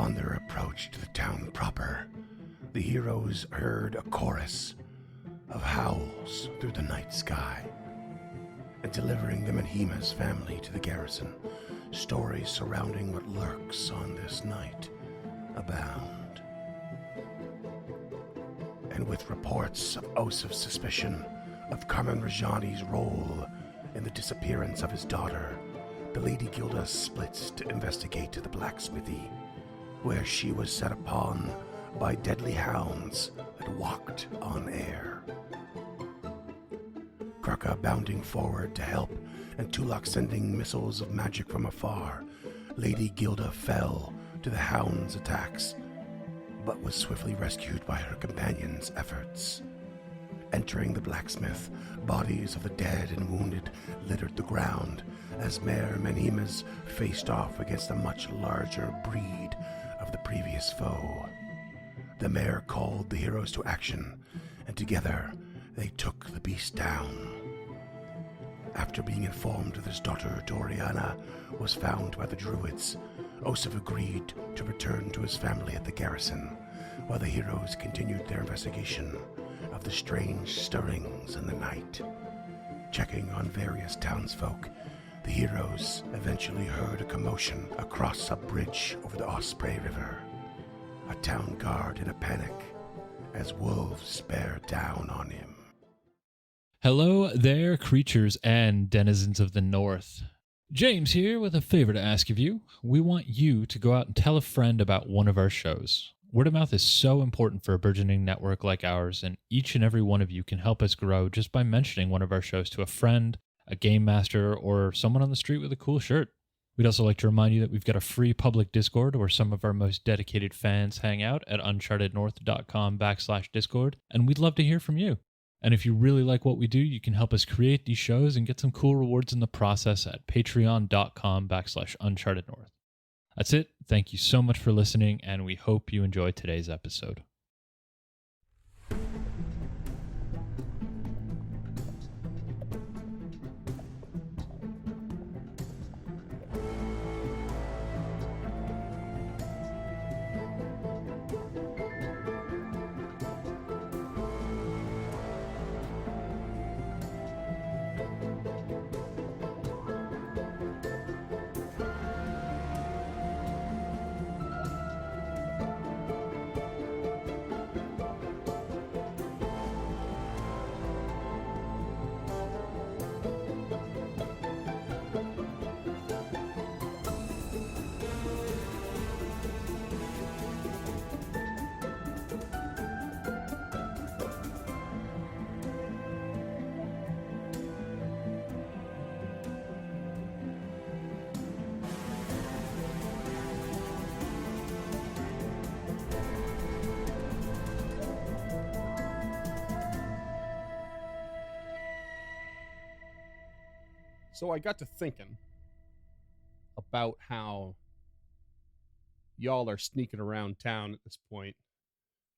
Upon their approach to the town proper, the heroes heard a chorus of howls through the night sky. And delivering the Menhima's family to the garrison, stories surrounding what lurks on this night abound. And with reports of Osif's suspicion of Carmen Rajani's role in the disappearance of his daughter, the Lady Gilda splits to investigate to the blacksmithy, where she was set upon by deadly hounds that walked on air. Kraka bounding forward to help, and Tulak sending missiles of magic from afar, Lady Gilda fell to the hounds' attacks, but was swiftly rescued by her companions' efforts. Entering the blacksmith, bodies of the dead and wounded littered the ground as Mayor Menhimas faced off against a much larger breed of the previous foe. The mayor called the heroes to action, and together they took the beast down. After being informed that his daughter Doriana was found by the druids, Osif agreed to return to his family at the garrison, while the heroes continued their investigation of the strange stirrings in the night. Checking on various townsfolk, the heroes eventually heard a commotion across a bridge over the Osprey River. A town guard in a panic as wolves bear down on him. Hello there, creatures and denizens of the North. James here with a favor to ask of you. We want you to go out and tell a friend about one of our shows. Word of mouth is so important for a burgeoning network like ours, and each and every one of you can help us grow just by mentioning one of our shows to a friend, a game master, or someone on the street with a cool shirt. We'd also like to remind you that we've got a free public Discord where some of our most dedicated fans hang out at unchartednorth.com/Discord, and we'd love to hear from you. And if you really like what we do, you can help us create these shows and get some cool rewards in the process at patreon.com/unchartednorth. That's it. Thank you so much for listening, and we hope you enjoyed today's episode. So I got to thinking about how y'all are sneaking around town at this point,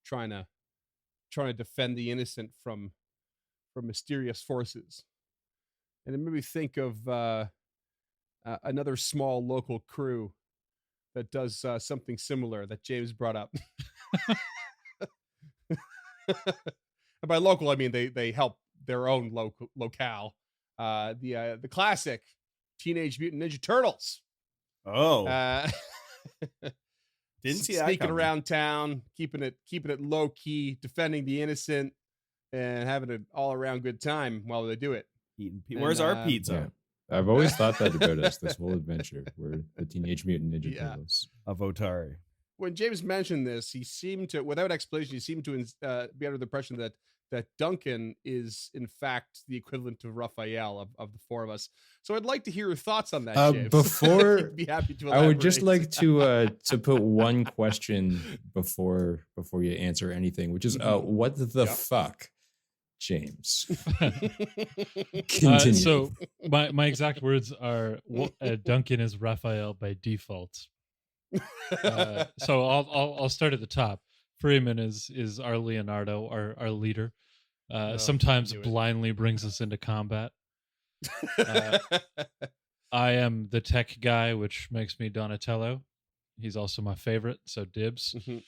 trying to defend the innocent from mysterious forces, and it made me think of another small local crew that does something similar that James brought up. And by local, I mean they help their own locale. The classic Teenage Mutant Ninja Turtles. Oh, didn't see that sneaking coming. around town, keeping it low key, defending the innocent, and having an all around good time while they do it. Where's our pizza? Yeah. I've always thought that about us. This whole adventure, we're the Teenage Mutant Ninja Turtles of Otari. When James mentioned this, he seemed to, without explanation, he seemed to be under the impression that Duncan is in fact the equivalent of Raphael of the four of us. So I'd like to hear your thoughts on that, James. Before, I'd be happy to I would just elaborate. like to put one question before you answer anything, which is what the fuck, James? Continue. So my exact words are Duncan is Raphael by default. So I'll start at the top. Freeman is our Leonardo, our leader. Sometimes blindly brings us into combat. I am the tech guy, which makes me Donatello. He's also my favorite, so dibs. Mhm.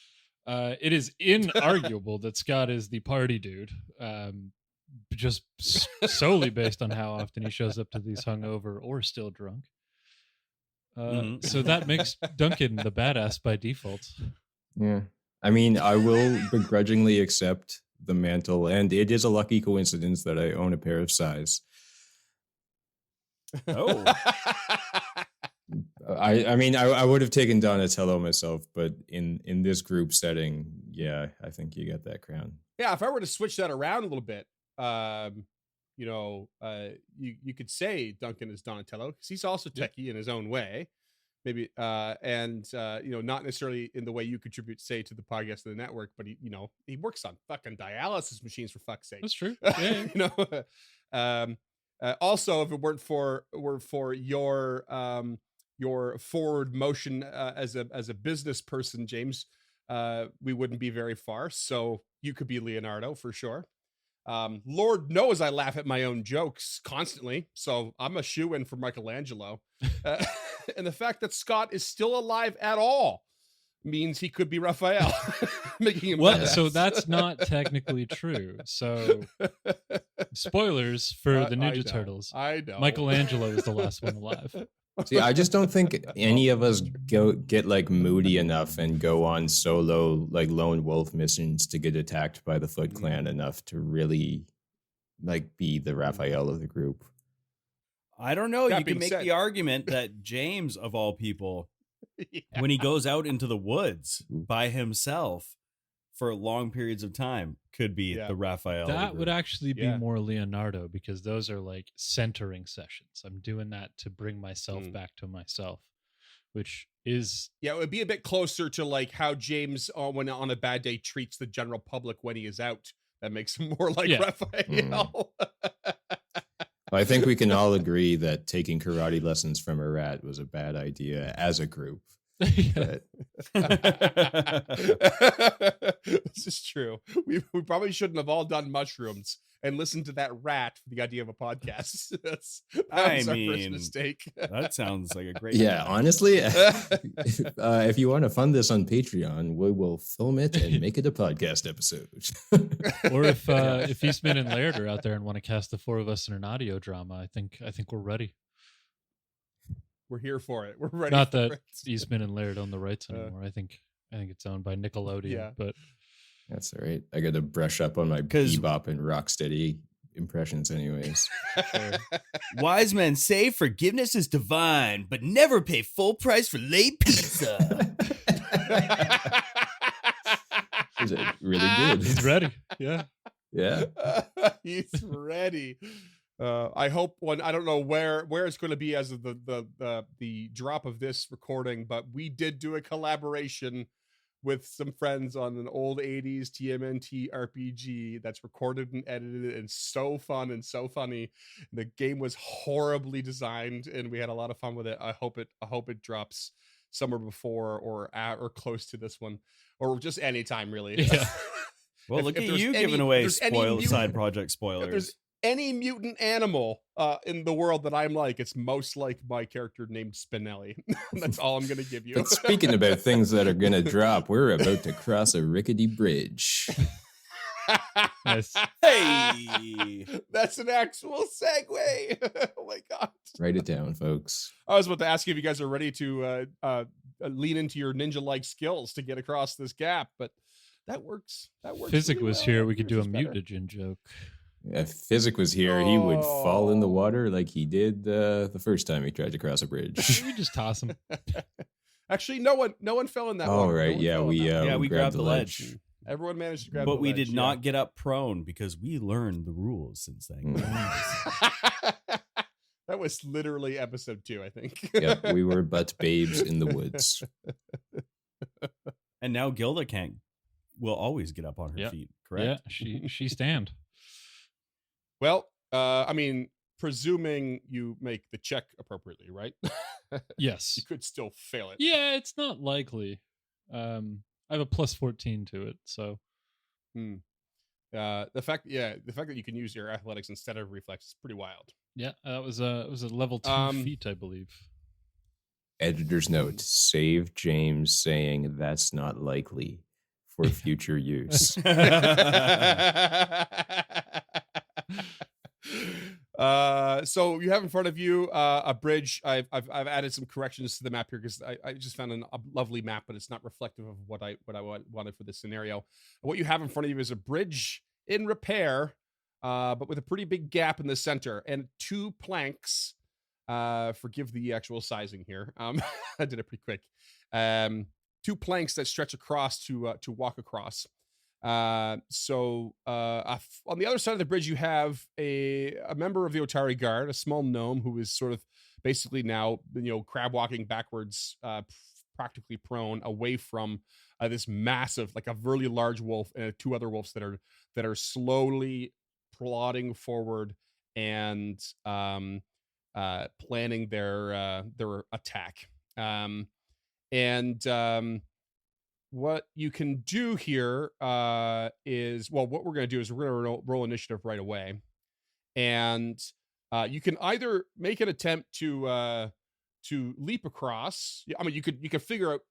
It is inarguable that Scott is the party dude, just solely based on how often he shows up to these hungover or still drunk. Mhm. So that makes Duncan the badass by default. Yeah. I mean, I will begrudgingly accept the mantle, and it is a lucky coincidence that I own a pair of size. Oh. I mean, I would have taken Donatello myself, but in this group setting, yeah, I think you get that crown. Yeah, if I were to switch that around a little bit, you could say Duncan is Donatello because he's also techie in his own way, maybe, and not necessarily in the way you contribute, say, to the podcast of the network, but he works on fucking dialysis machines for fuck's sake. That's true. Yeah. Also, if it weren't for your forward motion as a business person, James, we wouldn't be very far. So you could be Leonardo for sure. Lord knows I laugh at my own jokes constantly, so I'm a shoe-in for Michelangelo. And the fact that Scott is still alive at all means he could be Raphael, making him Well, badass. so that's not technically true. So spoilers for the I Ninja know, Turtles. I know. Michelangelo is the last one alive. See, I just don't think any of us get like moody enough and go on solo like lone wolf missions to get attacked by the Foot Clan enough to really like be the Raphael of the group. I don't know. That You can being make said- the argument that James, of all people, Yeah. when he goes out into the woods by himself for long periods of time, could be Yeah. the Raphael. of the That would group. actually be Yeah. more Leonardo because those are like centering sessions. I'm doing that to bring myself Mm. back to myself, which is Yeah, it would be a bit closer to like how James, when on a bad day, treats the general public when he is out. That makes him more like Yeah. Raphael. I think we can all agree that taking karate lessons from a rat was a bad idea as a group. But This is true. We probably shouldn't have all done mushrooms and listened to that rat for the idea of a podcast. That I was our mean, first mistake. That sounds like a great. yeah, idea. honestly, if you want to fund this on Patreon, we will film it and make it a podcast episode. or if Eastman and Laird are out there and want to cast the four of us in an audio drama, I think we're ready. We're here for it. We're ready. Not for that it. Eastman and Laird own the rights anymore. I think it's owned by Nickelodeon. Yeah. But That's all right. I got to brush up on my 'Cause- bebop and rocksteady impressions, anyways. Wise men say forgiveness is divine, but never pay full price for late pizza. Is it really good? he's ready. Yeah. Yeah. He's ready. I hope I don't know where it's going to be as of the drop of this recording, but we did do a collaboration with some friends on an old 80s TMNT RPG that's recorded and edited and so fun and so funny. The game was horribly designed and we had a lot of fun with it. I hope it drops somewhere before or at or close to this one or just anytime really. Yeah. Well, If- look if at there's you any- giving if away there's any mutant- side project If spoilers. there's any mutant animal in the world that I'm like, it's most like my character named Spinelli. That's all I'm going to give you. But speaking about things that are going to drop, we're about to cross a rickety bridge. Nice. Hey, That's an actual segue. Oh my God. Write it down, folks. I was about to ask you if you guys are ready to lean into your ninja-like skills to get across this gap, but that works. Physic really was well. here. We could do a Yours is better. mutagen joke. If Physic was here, he would fall in the Oh. water like he did the first time he tried to cross a bridge. We just toss him. Actually, no one fell in that All water. No right, one yeah, fell in we that Yeah, we grabbed the ledge. Everyone managed to grab but the we ledge, did not get up prone because we learned the rules since then. That was literally episode 2, I think. Yep, we were but babes in the woods. And now Gilda will always get up on her Yep. feet, correct? Yeah, she stand. Well, I mean, presuming you make the check appropriately, right? Yes. You could still fail it. Yeah, it's not likely. I have a plus 14 to it, so The fact that you can use your athletics instead of reflex is pretty wild. yeah, that was it was a level 2 feat, I believe. Editor's note: save James saying that's not likely for future use. So you have in front of you a bridge. I've added some corrections to the map here because I just found a lovely map, but it's not reflective of what I wanted for this scenario. What you have in front of you is a bridge in repair, but with a pretty big gap in the center and 2 planks. Forgive the actual sizing here. I did it pretty quick. 2 planks that stretch across to walk across. On the other side of the bridge, you have a member of the Otari Guard, a small gnome who is sort of basically now, crab walking backwards, practically prone away from this massive, like a really large wolf and 2 other wolves that are slowly plodding forward and planning their attack. What you can do here is, what we're going to do is we're going to roll initiative right away. And you can either make an attempt to leap across. I mean, you could figure out,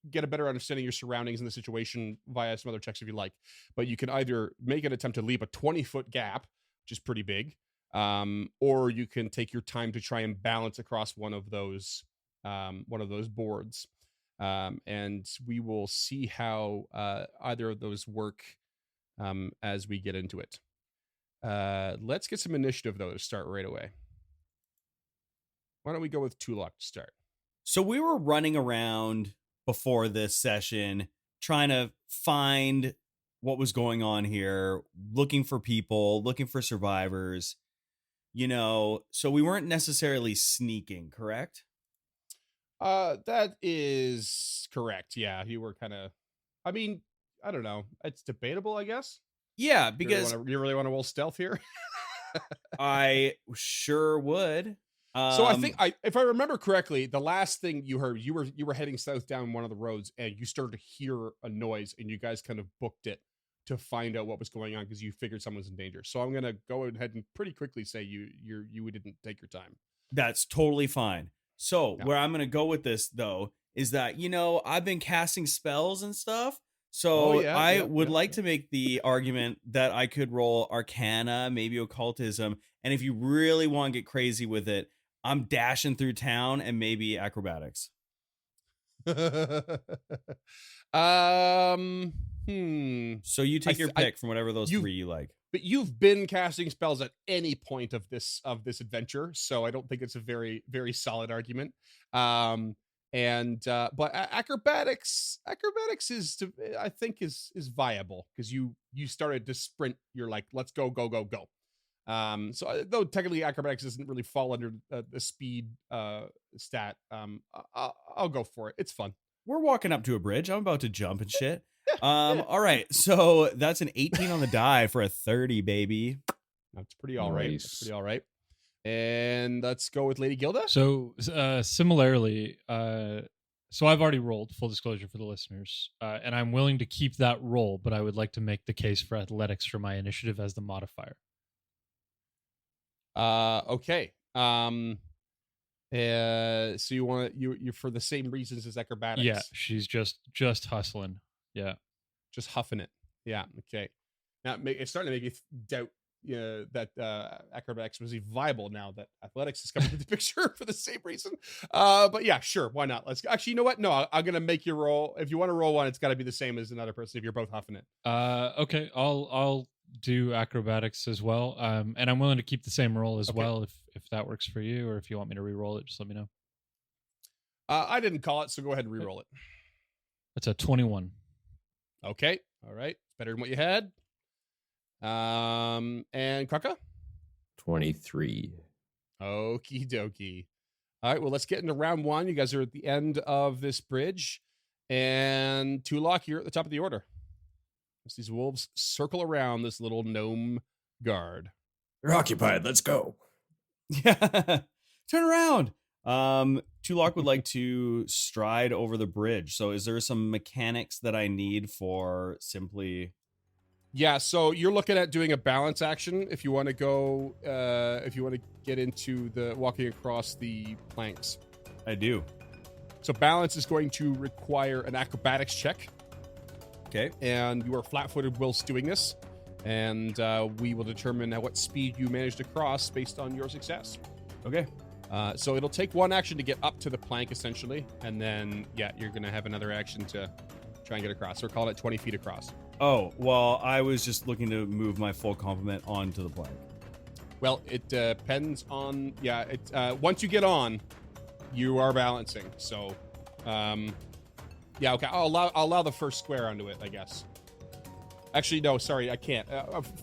get a better understanding of your surroundings and the situation via some other checks if you like. But you can either make an attempt to leap a 20-foot gap, which is pretty big, or you can take your time to try and balance across one of those boards. And we will see how either of those work as we get into it. Let's get some initiative, though, to start right away. Why don't we go with Tulok to start? So we were running around before this session trying to find what was going on here, looking for people, looking for survivors, so we weren't necessarily sneaking, correct? That is correct. Yeah, you were kind of, I mean, I don't know. It's debatable, I guess. Yeah, because you really want to roll stealth here? I sure would. So I think if I remember correctly, the last thing you heard, you were heading south down one of the roads and you started to hear a noise and you guys kind of booked it to find out what was going on because you figured someone was in danger. So I'm going to go ahead and pretty quickly say you didn't take your time. That's totally fine. So Yeah. where I'm going to go with this, though, is that, I've been casting spells and stuff. So I would like to make the argument that I could roll Arcana, maybe Occultism. And if you really want to get crazy with it, I'm dashing through town and maybe Acrobatics. So you take your pick from whatever those 3 you like. But you've been casting spells at any point of this adventure, so I don't think it's a very, very solid argument. But acrobatics is is viable because you started to sprint. You're like, let's go. So though technically acrobatics doesn't really fall under the speed stat, I'll go for it. It's fun. We're walking up to a bridge. I'm about to jump and shit. All right, so that's an 18 on the die for a 30, baby. That's pretty all right. That's pretty all right. And let's go with Lady Gilda. So similarly, so I've already rolled, full disclosure for the listeners, and I'm willing to keep that roll, but I would like to make the case for athletics for my initiative as the modifier. Okay. So you want you for the same reasons as acrobatics? Yeah, she's just hustling. Yeah, just huffing it. Yeah. Okay. Now it's starting to make you doubt that acrobatics was viable now that athletics is coming into the picture for the same reason. But yeah, sure, why not? Let's actually, you know what? No, I'm gonna make you roll. If you want to roll one, it's got to be the same as another person. If you're both huffing it. Okay, I'll do acrobatics as well. And I'm willing to keep the same roll as well if that works for you, or if you want me to re-roll it, just let me know. I didn't call it, so go ahead and re-roll it. That's a 21. Okay, all right, better than what you had. And Kraka? 23. Okie dokie. All right, well, let's get into round 1. You guys are at the end of this bridge, and Tulok, you're at the top of the order. As these wolves circle around this little gnome guard. They're occupied. Let's go. Yeah. Turn around. Tulok would like to stride over the bridge. So is there some mechanics that I need for simply... Yeah, so you're looking at doing a balance action if you want to go, if you want to get into the walking across the planks. I do. So balance is going to require an acrobatics check. Okay. And you are flat-footed whilst doing this. And we will determine at what speed you manage to cross based on your success. Okay. So it'll take one action to get up to the plank, essentially. And then, yeah, you're going to have another action to try and get across. So we're calling it 20 feet across. Oh, well, I was just looking to move my full complement onto the plank. Well, it depends on... Yeah, once you get on, you are balancing. So, yeah, okay. I'll allow the first square onto it, I guess. Actually, no, sorry, I can't.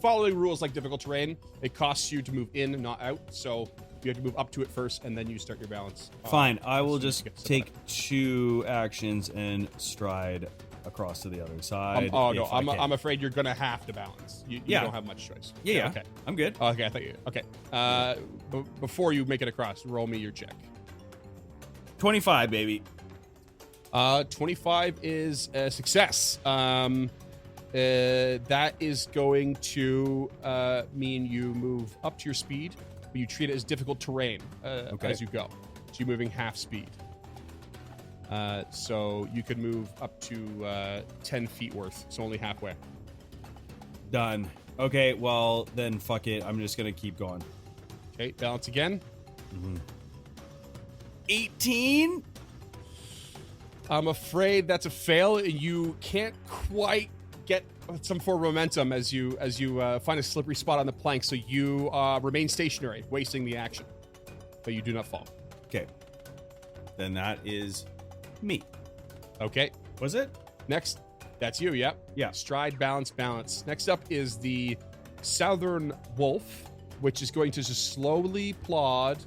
Following rules like difficult terrain, it costs you to move in, not out. So you have to move up to it first, and then you start your balance. Fine, I will just take 2 actions and stride across to the other side. I'm afraid you're gonna have to balance. You don't have much choice. Yeah. Okay, I'm good. Okay, I thought you. Okay. Before you make it across, roll me your check. 25, baby. 25 is a success. That is going to mean you move up to your speed, but you treat it as difficult terrain as you go. So you're moving half speed. So you could move up to 10 feet worth, so only halfway. Done. Okay, well, then fuck it. I'm just going to keep going. Okay, balance again. 18? I'm afraid that's a fail. You can't quite get some form of momentum as you find a slippery spot on the plank, so you remain stationary, wasting the action. But you do not fall. Okay. Then that is me. Okay. Was it? Next, that's you, yep. Yeah. Stride, balance, balance. Next up is the southern wolf, which is going to just slowly plod,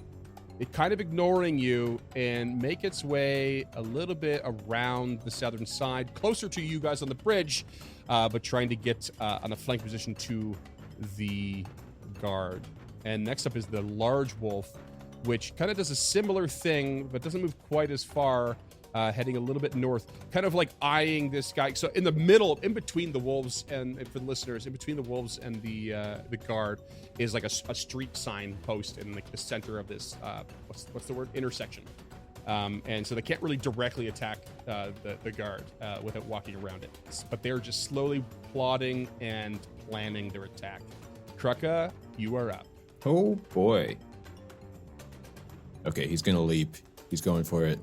kind of ignoring you, and make its way a little bit around the southern side, closer to you guys on the bridge, but trying to get on a flank position to the guard. And next up is the large wolf, which kind of does a similar thing, but doesn't move quite as far, heading a little bit north, kind of like eyeing this guy. So in the middle, in between the wolves, and for the listeners, in between the wolves and the guard is like a street sign post in like the center of this what's the word, intersection, and so they can't really directly attack the guard without walking around it, but they're just slowly plotting and planning their attack. Krucka, you are up. Oh boy. Okay, he's gonna leap. He's going for it.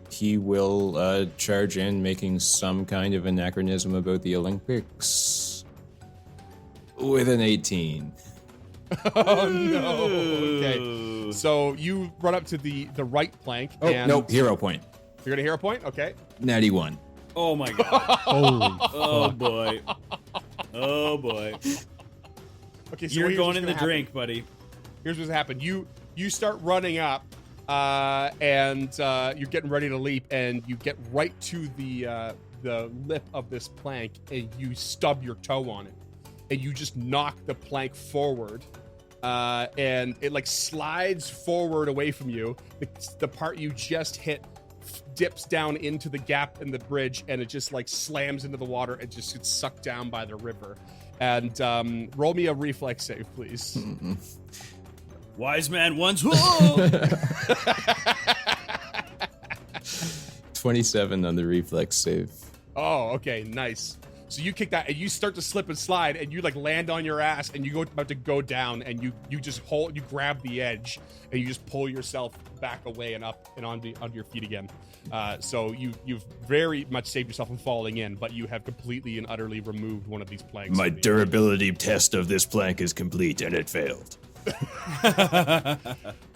He will charge in, making some kind of anachronism about the Olympics with an 18. Oh no! Okay, so you run up to the right plank. Oh and no! Hero point. You're gonna hero point. Okay. Natty 1. Oh my god! Holy Oh boy! Oh boy! Okay, so You're here's going what's in the gonna drink, happen. buddy. Here's what's happened. You start running up, and you're getting ready to leap, and you get right to the lip of this plank, and you stub your toe on it, and you just knock the plank forward, and it like slides forward away from you. The part you just hit dips down into the gap in the bridge, and it just like slams into the water and just gets sucked down by the river. And roll me a reflex save, please. Wise man once. Whoa! 27 on the reflex save. Oh, okay, nice. So you kick that, and you start to slip and slide, and you like land on your ass, and you about to go down, and you just you grab the edge, and you just pull yourself back away and up and onto your feet again. So you've very much saved yourself from falling in, but you have completely and utterly removed one of these planks. My durability test of this plank is complete, and it failed.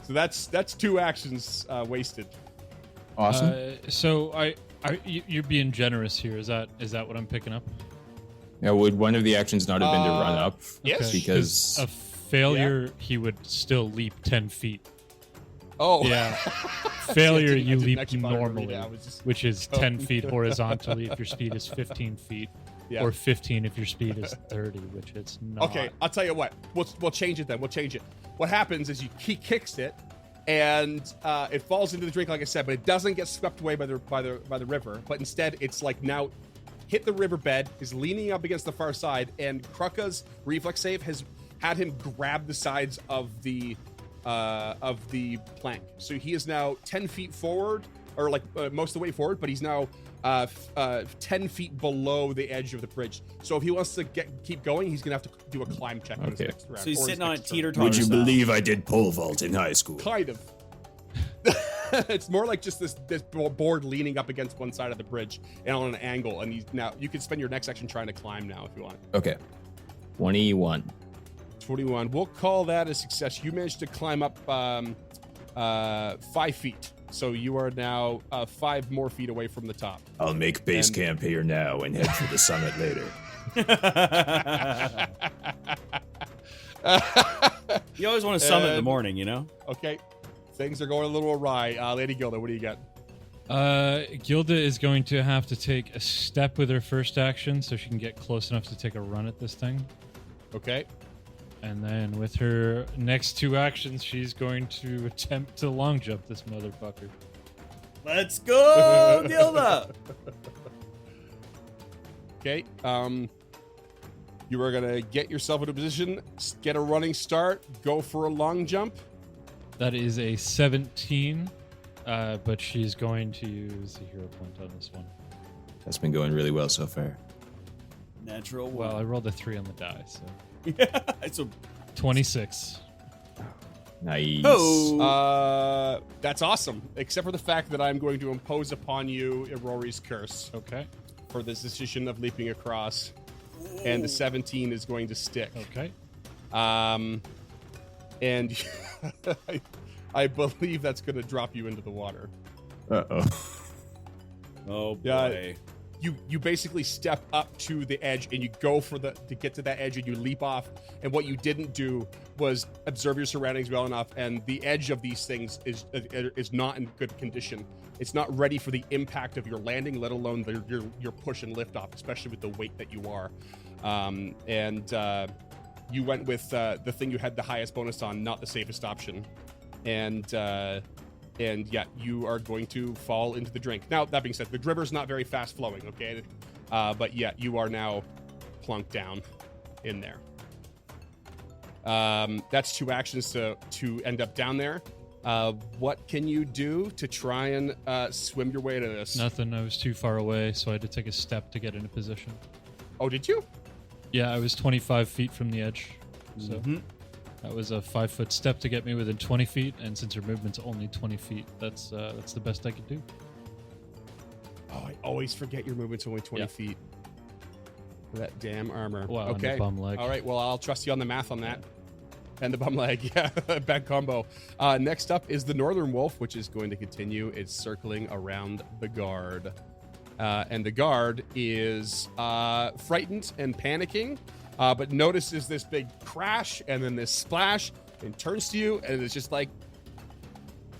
So that's 2 actions wasted. Awesome. So you're being generous here. Is that what I'm picking up? Now, would one of the actions not have been to run up? Yes. Okay, Because a failure, he would still leap 10 feet. Oh, Yeah. Failure, I you didn't leap actually bother to read normally, it. I was just- which is 10 feet horizontally if your speed is 15 feet, Yeah. or 15 if your speed is 30, which it's not. Okay, I'll tell you what. We'll change it then. We'll change it. What happens is he kicks it, and it falls into the drink, like I said, but it doesn't get swept away by the river. But instead, it's like now hit the riverbed, is leaning up against the far side, and Krucka's reflex save has had him grab the sides of the plank. So he is now 10 feet forward, or like most of the way forward, but he's now 10 feet below the edge of the bridge. So if he wants to keep going, he's gonna have to do a climb check on his next round. So he's sitting on it teeter-totter. Would you believe I did pole vault in high school? Kind of. It's more like just this board leaning up against one side of the bridge and on an angle, and you can spend your next action trying to climb now if you want. Okay. 21. 21. We'll call that a success. You managed to climb up 5 feet. So you are now 5 more feet away from the top. I'll make base camp here now and head for the summit later. You always want to summit in the morning, you know? Okay. Things are going a little awry. Lady Gilda, what do you got? Gilda is going to have to take a step with her first action so she can get close enough to take a run at this thing. Okay. And then with her next 2 actions, she's going to attempt to long jump this motherfucker. Let's go, Gilda! Okay. You are going to get yourself into position, get a running start, go for a long jump. That is a 17, but she's going to use the hero point on this one. That's been going really well so far. Natural one. Well, I rolled a 3 on the die, so... Yeah, it's a 26. Nice. Oh. That's awesome. Except for the fact that I'm going to impose upon you Rory's curse. Okay. For this decision of leaping across. And the 17 is going to stick. Okay. And I believe that's going to drop you into the water. Uh-oh. Oh, boy. Yeah. You basically step up to the edge and you go to get to that edge and you leap off. And what you didn't do was observe your surroundings well enough. And the edge of these things is not in good condition. It's not ready for the impact of your landing, let alone your push and lift off, especially with the weight that you are. You went with the thing you had the highest bonus on, not the safest option. And yeah, you are going to fall into the drink. Now, that being said, the river's not very fast flowing, okay? But yeah, you are now plunked down in there. That's 2 actions to end up down there. What can you do to try and swim your way to this? Nothing. I was too far away, so I had to take a step to get into position. Oh, did you? Yeah, I was 25 feet from the edge. So Mm-hmm. that was a 5-foot step to get me within 20 feet. And since her movement's only 20 feet, that's the best I could do. Oh, I always forget your movement's only 20 feet. That damn armor. Wow, and okay. the bum leg. All right, well, I'll trust you on the math on that. And the bum leg, yeah, bad combo. Next up is the Northern Wolf, which is going to continue its circling around the guard. And the guard is frightened and panicking, but notices this big crash and then this splash and turns to you and it's just like,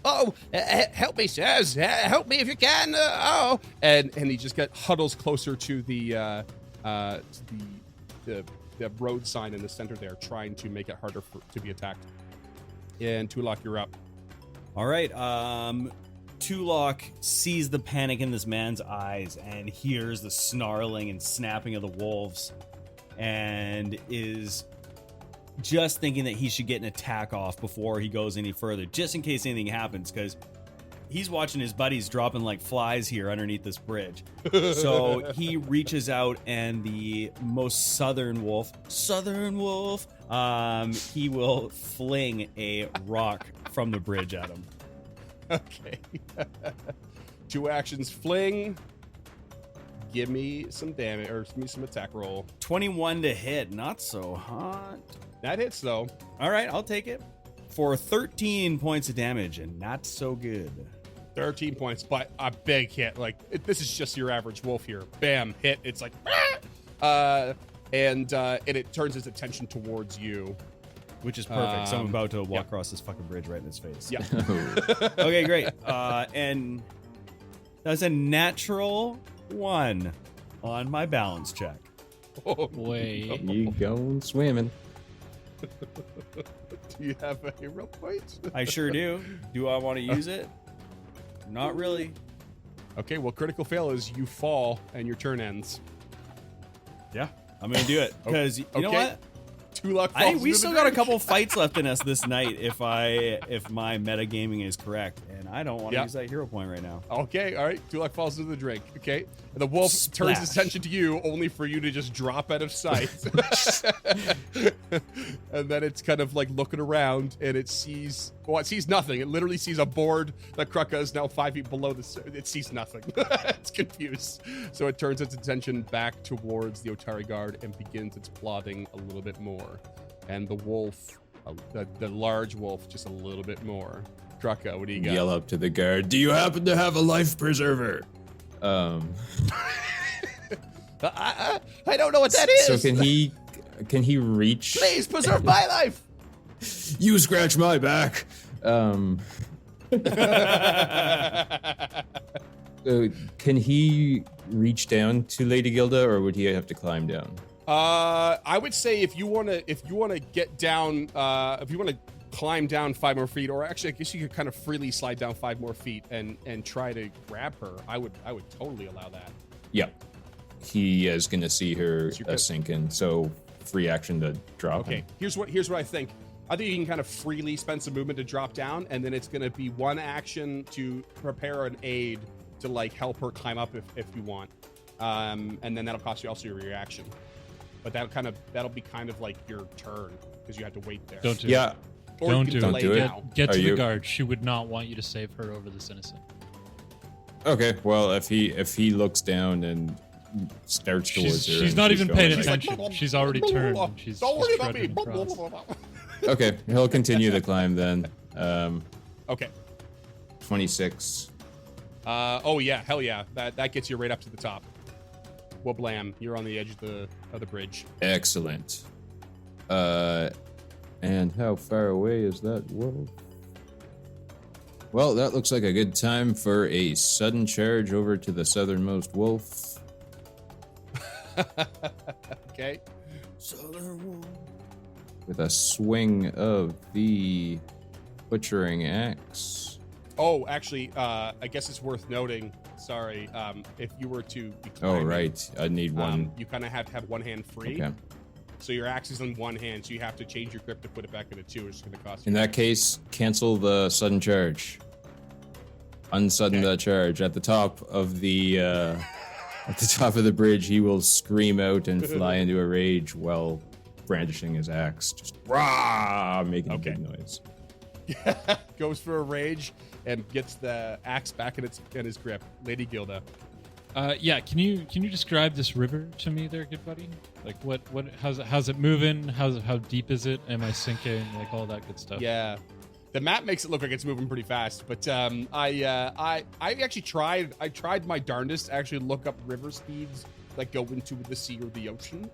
oh, help me, sirs. Help me if you can. Oh, and he just huddles closer to the road sign in the center there, trying to make it harder to be attacked. And Tulok, you're up. All right. Tulok sees the panic in this man's eyes and hears the snarling and snapping of the wolves and is just thinking that he should get an attack off before he goes any further, just in case anything happens, because he's watching his buddies dropping like flies here underneath this bridge. So he reaches out and the most southern wolf, he will fling a rock from the bridge at him. Okay. 2 actions, fling. Give me some damage, or give me some attack roll. 21 to hit, not so hot. That hits, though. All right, I'll take it. For 13 points of damage, and not so good. 13 points, but a big hit. Like, this is just your average wolf here. Bam, hit. It's like, and it turns its attention towards you. Which is perfect. So I'm about to walk across this fucking bridge right in his face. Yeah. Okay, great. And that's a natural 1 on my balance check. Oh, Wait. You going swimming. do you have a hero point? I sure do. Do I want to use it? Not really. Okay, well, critical fail is you fall and your turn ends. Yeah, I'm going to do it. Because you know what? Tulok falls We into still the got a drink. couple fights left in us this night if my metagaming is correct. and I don't want to use that hero point right now. Okay, all right. Tulak falls into the drink. Okay, and the wolf turns his attention to you, only for you to just drop out of sight. And then it's kind of like looking around, and it sees nothing. It literally sees a board that Krucka is now 5 feet below it sees nothing. It's confused, so it turns its attention back towards the Otari guard and begins its plodding a little bit more. And the wolf, the large wolf, just a little bit more. Krucka, what do you got? Yell up to the guard, do you happen to have a life preserver? I don't know what that is. So can he reach? Please preserve my life. You scratch my back. Can he reach down to Lady Gilda, or would he have to climb down? I would say if you wanna get down, if you wanna climb down 5 more feet, or actually I guess you could kind of freely slide down 5 more feet and try to grab her. I would totally allow that. Yep. He is gonna see her sink in, so free action to drop. Okay. Him. Here's what I think. I think you can kind of freely spend some movement to drop down, and then it's gonna be 1 action to prepare an aid to like help her climb up if you want. And then that'll cost you also your reaction. But that'll be kind of like your turn because you have to wait there. Don't do Yeah. it. Or Don't you can do delay it. now. Get Are to the you- guard. She would not want you to save her over this innocent. Okay. Well, if he looks down and starts towards her, She's and not even going, paying like- attention. She's already turned. And she's Don't worry about me. strutting across. Okay, he'll continue the climb then. Okay. 26. Oh yeah, hell yeah. That gets you right up to the top. Well, blam, you're on the edge of the bridge. Excellent. And how far away is that wolf? Well, that looks like a good time for a sudden charge over to the southernmost wolf. Okay. Southern wolf. With a swing of the butchering axe. Oh, actually, I guess it's worth noting. Sorry, if you were to be climbing, Oh, right. I need one. you kind of have to have one hand free. Okay. So your axe is in one hand, so you have to change your grip to put it back into 2, which is going to cost you. In that case, cancel the sudden charge. Unsudden the charge. At the top of the bridge, he will scream out and fly into a rage while brandishing his axe. Just rah, making a big noise. Goes for a rage and gets the axe back in his grip. Lady Gilda. Yeah, can you describe this river to me there, good buddy? Like how's it moving? How deep is it? Am I sinking? Like all that good stuff. Yeah. The map makes it look like it's moving pretty fast, but I actually tried my darndest to actually look up river speeds that go into the sea or the ocean,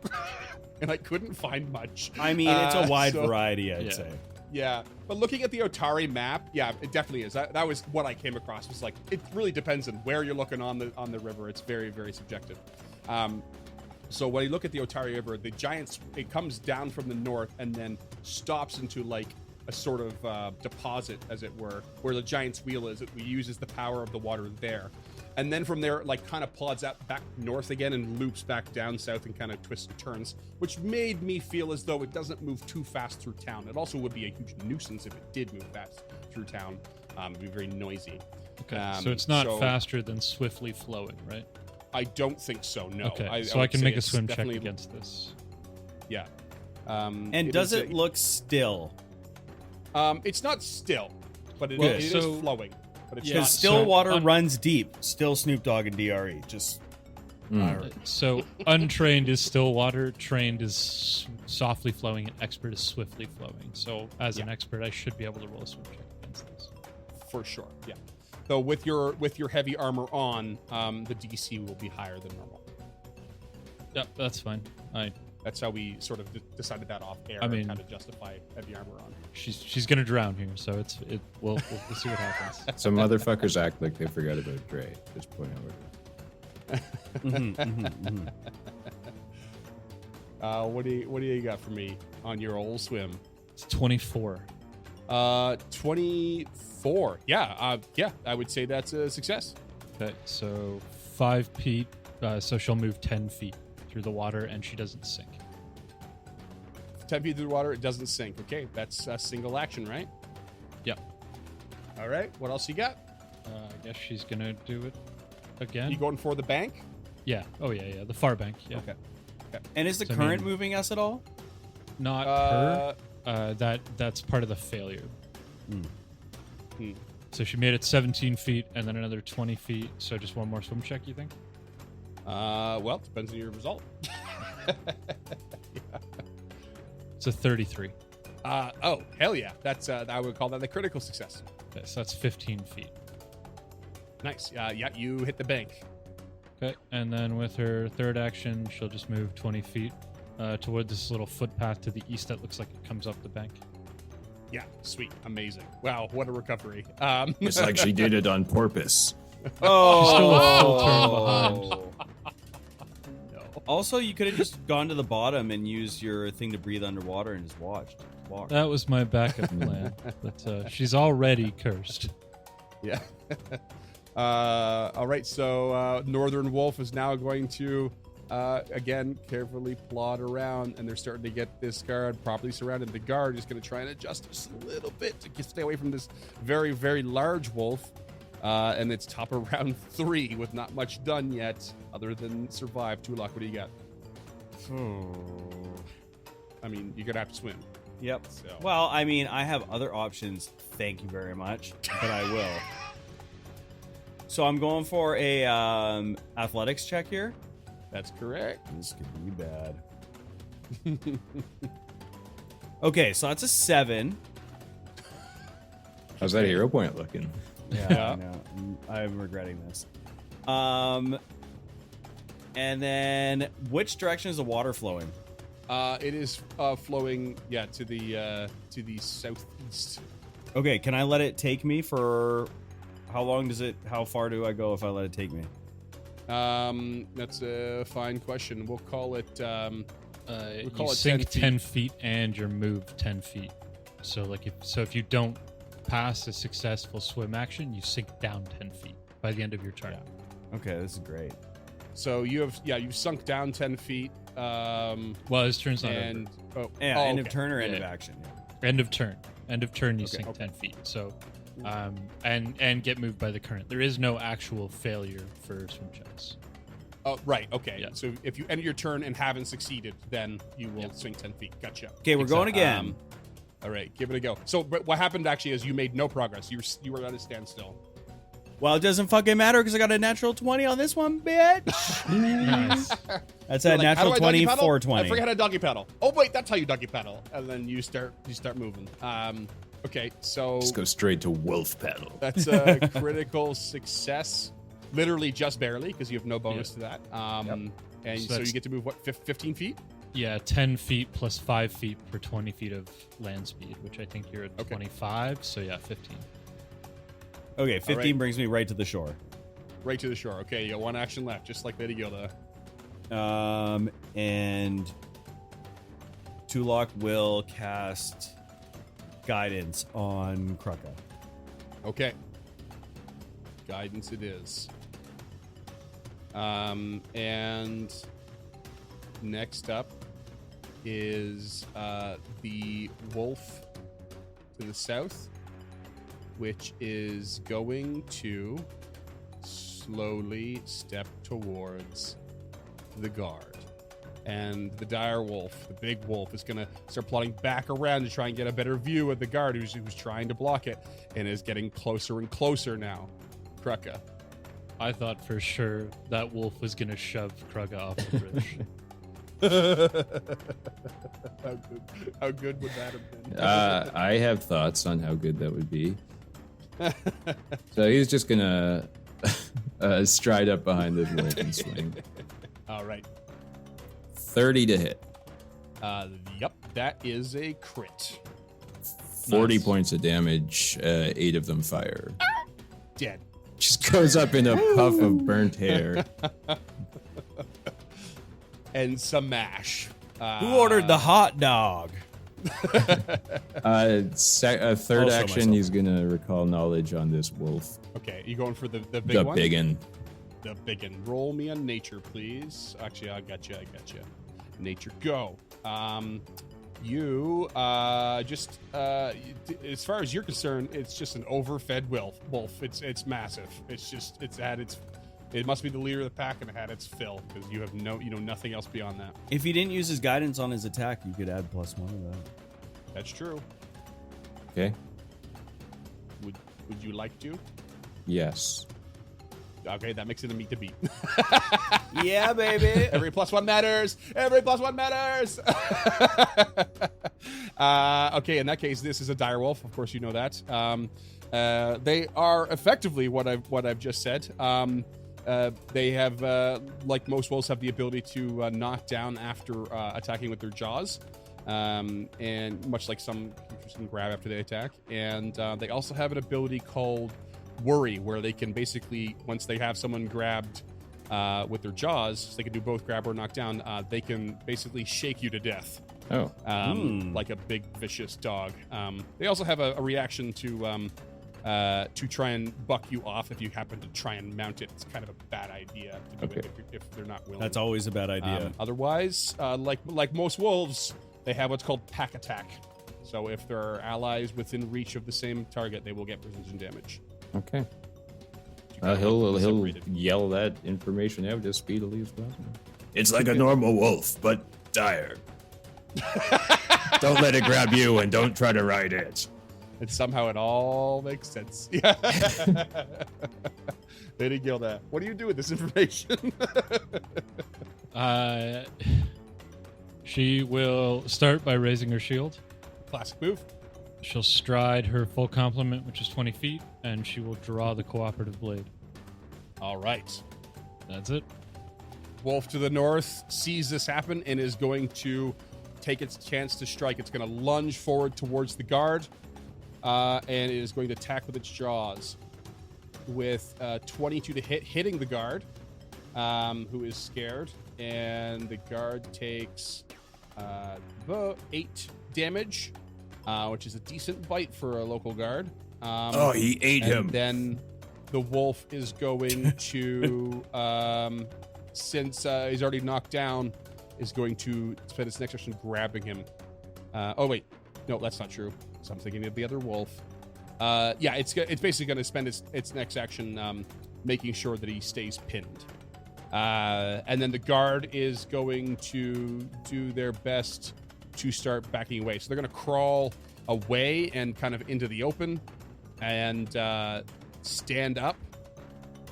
and I couldn't find much. I mean, it's a wide variety, I'd say. Yeah, but looking at the Otari map, yeah, it definitely is. That was what I came across. Was like it really depends on where you're looking on the river. It's very, very subjective. So when you look at the Otari River, it comes down from the north and then stops into like a sort of deposit, as it were, where the giant's wheel is. It uses the power of the water there. And then from there, like, kind of plods out back north again and loops back down south and kind of twists and turns, which made me feel as though it doesn't move too fast through town. It also would be a huge nuisance if it did move fast through town. It'd be very noisy. Okay, so it's not faster than swiftly flowing, right? I don't think so, no. Okay, I I can make a swim check against this. Yeah. And does it look still? It's not still, but it is flowing. But it's Because still water runs deep. Still Snoop Dogg and DRE. Just. So untrained is still water, trained is softly flowing, and expert is swiftly flowing. So as an expert, I should be able to roll a swim check against this. For sure, yeah. Though with your heavy armor on, the DC will be higher than normal. Yeah, that's fine. That's how we sort of decided that off air. I mean, how to justify heavy armor on. She's gonna drown here, so we'll see what happens. Some motherfuckers act like they forgot about Dre. Just point out. What do you got for me on your old swim? It's 24. 24. Yeah. I would say that's a success. Okay, so 5 feet. So she'll move 10 feet through the water, and she doesn't sink. 10 feet through the water, it doesn't sink. Okay, that's a single action, right? Yep. All right. What else you got? I guess she's gonna do it again. You going for the bank? Yeah. Oh yeah. The far bank. Yeah. Okay. And is the So, I current mean- moving us at all? Not her. That's part of the failure. Hmm. So she made it 17 feet and then another 20 feet. So just one more swim check, you think? Well, depends on your result. It's a 33. Oh, hell yeah. That's I would call that a critical success. Okay, so that's 15 feet. Nice. Yeah, you hit the bank. Okay, and then with her third action, she'll just move 20 feet toward this little footpath to the east that looks like it comes up the bank. Yeah, sweet. Amazing. Wow, what a recovery. It's like she did it on purpose. She's still a full turn behind. No. Also, you could have just gone to the bottom and used your thing to breathe underwater and just walk. That was my backup plan, but she's already cursed. Yeah. All right, so Northern Wolf is now going to, again, carefully plod around, and they're starting to get this guard properly surrounded. The guard is going to try and adjust just a little bit to stay away from this very, very large wolf. And it's top of round 3 with not much done yet other than survive. Tulak, what do you got? I mean, you're going to have to swim. Yep. So. Well, I mean, I have other options. Thank you very much, but I will. So I'm going for a athletics check here. That's correct. This could be bad. Okay, so that's a 7. How's that hero point looking? Yeah. I know. I'm regretting this. And then which direction is the water flowing? It is flowing, to the southeast. Okay, can I let it take me for how long how far do I go if I let it take me? That's a fine question. We'll call it. You call it sink 10 10 feet and you're moved 10 feet. So if you don't pass a successful swim action, you sink down 10 feet by the end of your turn. Okay, this is great. So you've sunk down 10 feet. Well, his turn's not And over. End of okay. turn or end Yeah. of action? End of turn. End of turn, you Okay, sink okay. 10 feet. So, and get moved by the current. There is no actual failure for swim checks. Oh, right. Okay. Yeah. So if you end your turn and haven't succeeded, then you will sink 10 feet. Gotcha. Okay, we're going again. All right, give it a go. So, but what happened actually is you made no progress. You were at a standstill. Well, it doesn't fucking matter because I got a natural 20 on this one, bitch. Nice. That's You're a like, how natural do I 20, doggy paddle? 420. I forget how to doggy paddle. Oh wait, that's how you doggy paddle. And then you start moving. Okay, so Just go straight to wolf paddle. that's a critical success. Literally just barely because you have no bonus to that. And So so that's- you get to move what 15 feet? Yeah, 10 feet plus 5 feet per 20 feet of land speed, which I think you're at Okay. 25. So yeah, 15. Okay, 15 right. brings me right to the shore. Right to the shore. Okay, you got one action left, just like Lady Gilda. And Tulak will cast guidance on Krucka. Okay. Guidance it is. And next up is the wolf to the south, which is going to slowly step towards the guard. And the dire wolf, the big wolf, is going to start plodding back around to try and get a better view of the guard who's trying to block it, and is getting closer and closer now. Krucka. I thought for sure that wolf was going to shove Krugga off the bridge. How good would that have been? I have thoughts on how good that would be. So he's just gonna stride up behind this wolf and swing. All right. 30 to hit. Yep, that is a crit. 40 Nice. points of damage, 8 of them fire. Dead. Just goes up in a puff of burnt hair. And some mash. Who ordered the hot dog? Third Also action, myself. he's gonna recall knowledge on this wolf. Okay, you going for the big The one? biggin. The big one. Roll me on nature, please. Actually, I got you. Nature, go. You just as far as you're concerned, it's just an overfed wolf. It's massive. It must be the leader of the pack and it had its fill because you have nothing else beyond that. If he didn't use his guidance on his attack, you could add +1 to that. That's true. Okay. Would you like to? Yes. Okay, that makes it a meet to beat. Yeah, baby. Every +1 matters. Every +1 matters. Okay, in that case, this is a direwolf. Of course, you know that. They are effectively what I've just said. They have, like most wolves, have the ability to knock down after attacking with their jaws, and much like some creatures can grab after they attack. And they also have an ability called Worry, where they can basically, once they have someone grabbed with their jaws, so they can do both grab or knock down, they can basically shake you to death. Oh. Like a big vicious dog. They also have a reaction to try and buck you off if you happen to try and mount it. It's kind of a bad idea to do it if they're not willing. That's always a bad idea. Otherwise, like most wolves, they have what's called pack attack. So if there are allies within reach of the same target, they will get precision damage. Okay. He'll yell that information out as speedily as possible. It's like a normal wolf, but dire. Don't let it grab you, and don't try to ride it. And somehow it all makes sense. Yeah. Lady Gilda, what do you do with this information? She will start by raising her shield. Classic move. She'll stride her full complement, which is 20 feet, and she will draw the cooperative blade. All right. That's it. Wolf to the north sees this happen and is going to take its chance to strike. It's going to lunge forward towards the guard, and it is going to attack with its jaws. With 22 to hit, hitting the guard, who is scared, and the guard takes 8 damage, which is a decent bite for a local guard. He ate him. Then the wolf is going to, since he's already knocked down, is going to spend its next action grabbing him. Oh wait, no, that's not true. So I'm thinking of the other wolf. It's basically going to spend its next action making sure that he stays pinned. And then the guard is going to do their best to start backing away. So they're going to crawl away and kind of into the open and stand up.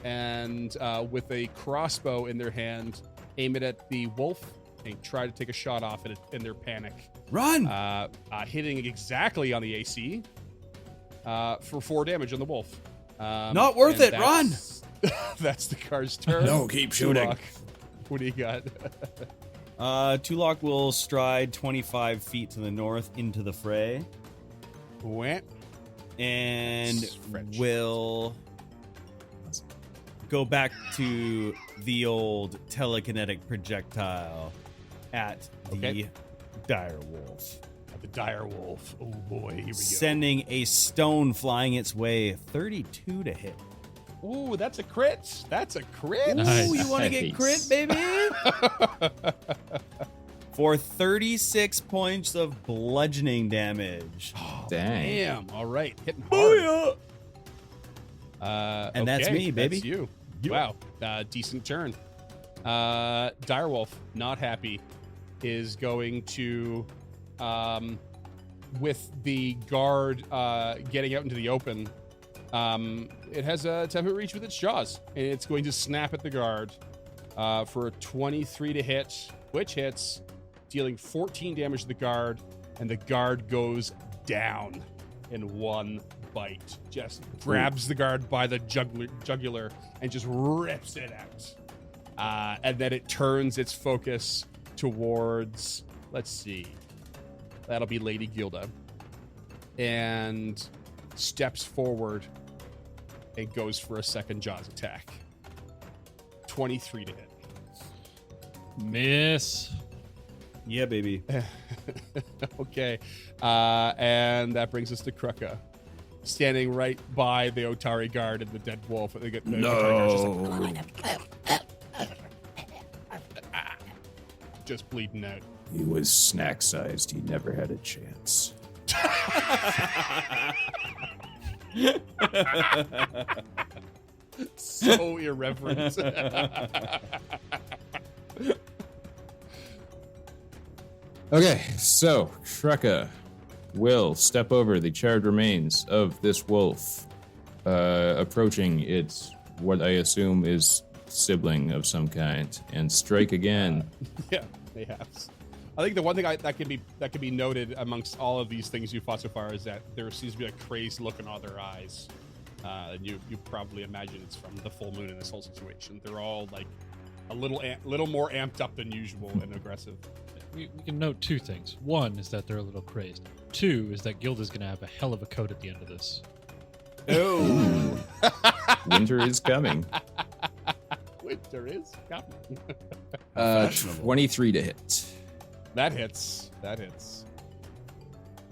And with a crossbow in their hand, aim it at the wolf and try to take a shot off it in their panic. Run! Hitting exactly on the AC for 4 damage on the wolf. Not worth it. Run! That's the guard's turn. No, keep shooting. Tulok, what do you got? Tulok will stride 25 feet to the north into the fray. Went. And French. will go back to the old telekinetic projectile at the dire wolf. At the dire wolf. Oh boy, here we go. Sending a stone flying its way, 32 to hit. Ooh, that's a crit. That's a crit. Nice. Ooh, you want to get crit, baby? For 36 points of bludgeoning damage. Dang. Damn. All right, hitting hard. And that's me, baby. That's you. Wow. Decent turn. Direwolf, not happy, is going to, with the guard getting out into the open, it has a 10-foot reach with its jaws, and it's going to snap at the guard for a 23 to hit, which hits, dealing 14 damage to the guard, and the guard goes down in one bite. Just grabs the guard by the jugular and just rips it out. And then it turns its focus towards, let's see, that'll be Lady Gilda, and steps forward and goes for a second jaws attack. 23 to hit. Miss. Yeah, baby. Okay. And that brings us to Kruka, standing right by the Otari guard and the dead wolf. The Otari guard's just like, just bleeding out. He was snack-sized. He never had a chance. So irreverent. Okay, so Shreka will step over the charred remains of this wolf, approaching its what I assume is sibling of some kind, and strike again. Yeah, they have. I think the one thing that can be noted amongst all of these things you fought so far is that there seems to be a crazed look in all their eyes. And you probably imagine it's from the full moon in this whole situation. They're all like a little more amped up than usual and aggressive. We can note two things. One is that they're a little crazed. Two is that Gilda's going to have a hell of a coat at the end of this. Oh, Winter is coming. Winter is coming. 23 to hit. That hits. That hits.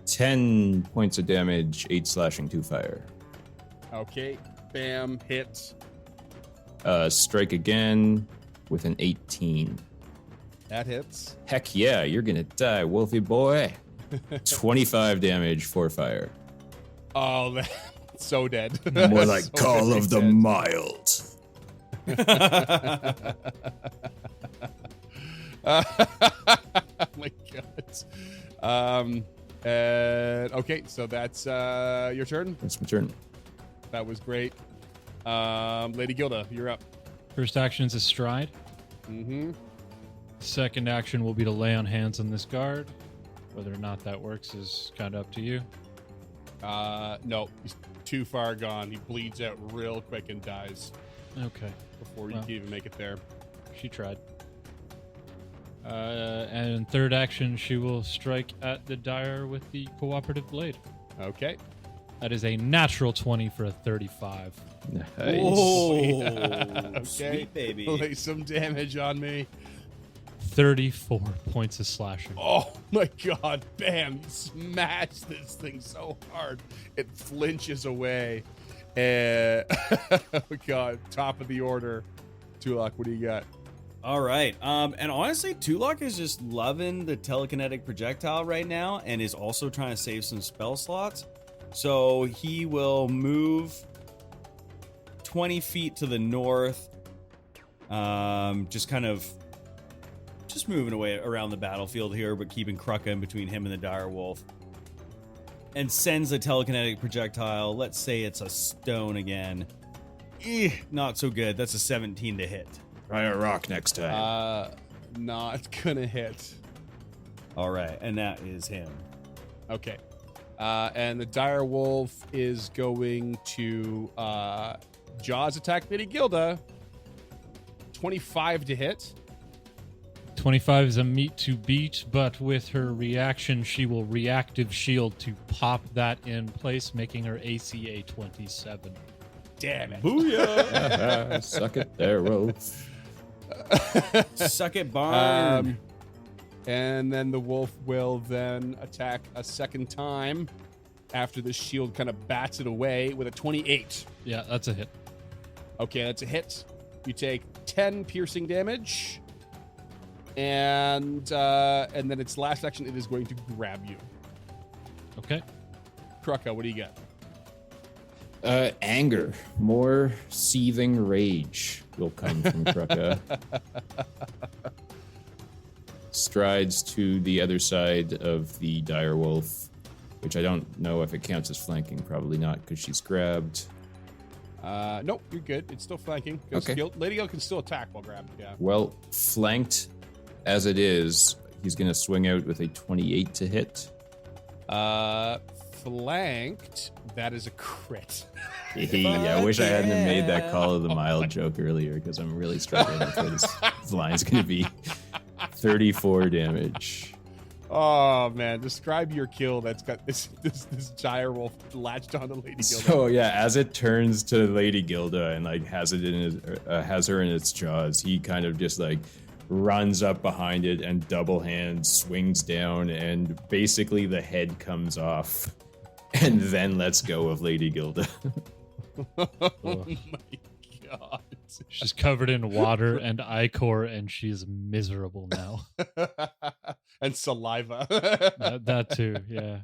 10 points of damage, 8 slashing, 2 fire. Okay, bam, hit. Strike again with an 18. That hits. Heck yeah, you're gonna die, Wolfie boy. 25 damage, 4 fire. Oh, that's so dead. More like So Call of the dead. Mild. Oh my god. Okay, so that's your turn. That's my turn. That was great. Lady Gilda, you're up. First action is a stride. Mm-hmm. Second action will be to lay on hands on this guard. Whether or not that works is kind of up to you. No, he's too far gone. He bleeds out real quick and dies Okay, before you Well. can even make it there. she tried. And third action, she will strike at the Dire with the cooperative blade. Okay. That is a natural 20 for a 35. Nice. Oh, Okay. sweet baby. Lay some damage on me. 34 points of slashing. Oh my god, bam! You smash this thing so hard it flinches away. Oh god, top of the order. Tulak, what do you got? All right. And honestly, Tulak is just loving the telekinetic projectile right now and is also trying to save some spell slots. So he will move 20 feet to the north. Just moving away around the battlefield here, but keeping Krucka in between him and the dire wolf. And sends a telekinetic projectile. Let's say it's a stone again. Not so good. That's a 17 to hit. Try a rock next time. Not gonna hit. All right, and that is him. Okay. And the dire wolf is going to Jaws attack Lady Gilda. 25 to hit. 25 is a meat to beat, but with her reaction, she will reactive shield to pop that in place, making her AC a 27. Damn it. Booyah! Suck it there, wolf. Suck it, barn. And then the wolf will then attack a second time after the shield kind of bats it away with a 28. Yeah, that's a hit. Okay, that's a hit. You take 10 piercing damage. And then its last action, it is going to grab you. Okay. Krucka, what do you got? Anger. More seething rage will come from Krucka. Strides to the other side of the dire wolf, which I don't know if it counts as flanking. Probably not, because she's grabbed. Nope, you're good. It's still flanking. Okay. Lady Gilda can still attack while grabbed. Yeah. Well, flanked as it is, he's going to swing out with a 28 to hit. Flanked. That is a crit. I wish I hadn't have made that Call of the Mild joke earlier, because I'm really struggling with where this line's going to be. 34 damage. Oh man, describe your kill that's got this dire wolf latched onto Lady Gilda. So yeah, as it turns to Lady Gilda and like has it in his, has her in its jaws, he kind of just like runs up behind it and double hand swings down, and basically the head comes off, and then lets go of Lady Gilda. Oh my god. She's covered in water and ichor, and she's miserable now. And saliva. That too, yeah.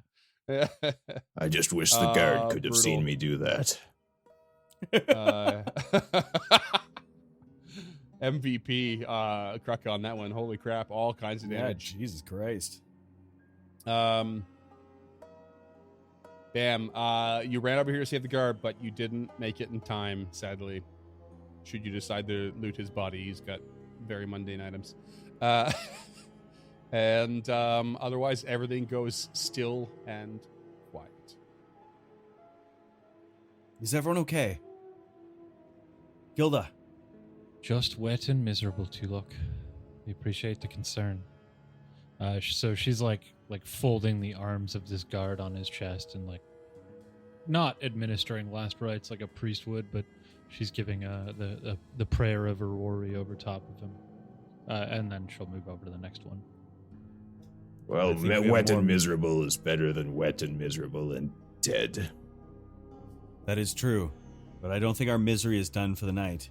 I just wish the guard could have seen me do that. MVP Kruck on that one. Holy crap, all kinds of damage. Yeah, Jesus Christ. Bam, you ran over here to save the guard, but you didn't make it in time, sadly. Should you decide to loot his body, he's got very mundane items. And otherwise, everything goes still and quiet. Is everyone okay? Gilda. Just wet and miserable, Tulok. We appreciate the concern. So she's like folding the arms of this guard on his chest and like not administering last rites like a priest would, but she's giving the prayer of Aurori over top of him, and then she'll move over to the next one. Well, wet and miserable is better than wet and miserable and dead. That is true, but I don't think our misery is done for the night.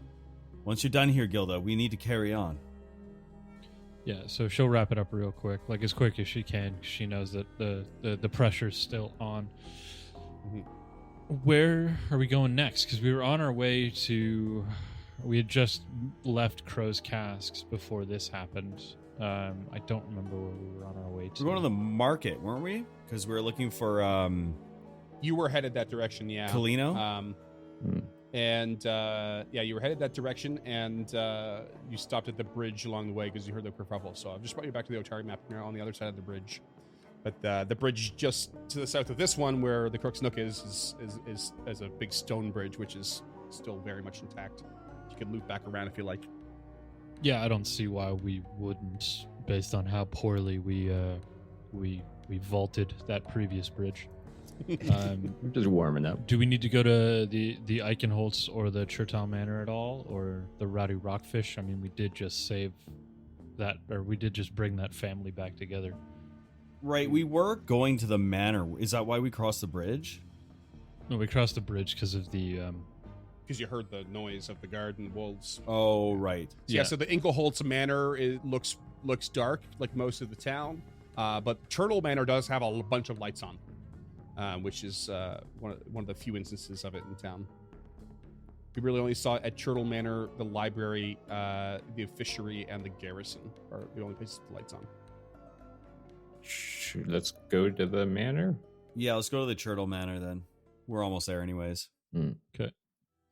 Once you're done here, Gilda, we need to carry on. Yeah, so she'll wrap it up real quick, like as quick as she can. She knows that the pressure's still on. Mm-hmm. Where are we going next? Because we were on our way to... We had just left Crow's Casks before this happened. I don't remember where we were on our way to. We were going to the market, weren't we? Because we were looking for... You were headed that direction, yeah. Kalino? And you were headed that direction, and you stopped at the bridge along the way because you heard the kerfuffle. So I've just brought you back to the Otari map. You're on the other side of the bridge. But the bridge just to the south of this one, where the Crooks Nook is a big stone bridge, which is still very much intact. You can loop back around if you like. Yeah, I don't see why we wouldn't, based on how poorly we vaulted that previous bridge. We're just warming up. Do we need to go to the Eichenholz or the Chertal Manor at all, or the Rowdy Rockfish? I mean, we did just save that, or we did just bring that family back together. Right, we were going to the manor. Is that why we crossed the bridge? No, we crossed the bridge because of the... Because you heard the noise of the guard and wolves. Oh, right. Yeah, so the Inkelholz Manor looks dark, like most of the town. But Turtle Manor does have a bunch of lights on, which is one of the few instances of it in town. We really only saw at Turtle Manor, the library, the fishery, and the garrison are the only places with lights on. Let's go to the manor. Yeah, let's go to the Turtle Manor then. We're almost there anyways. Okay.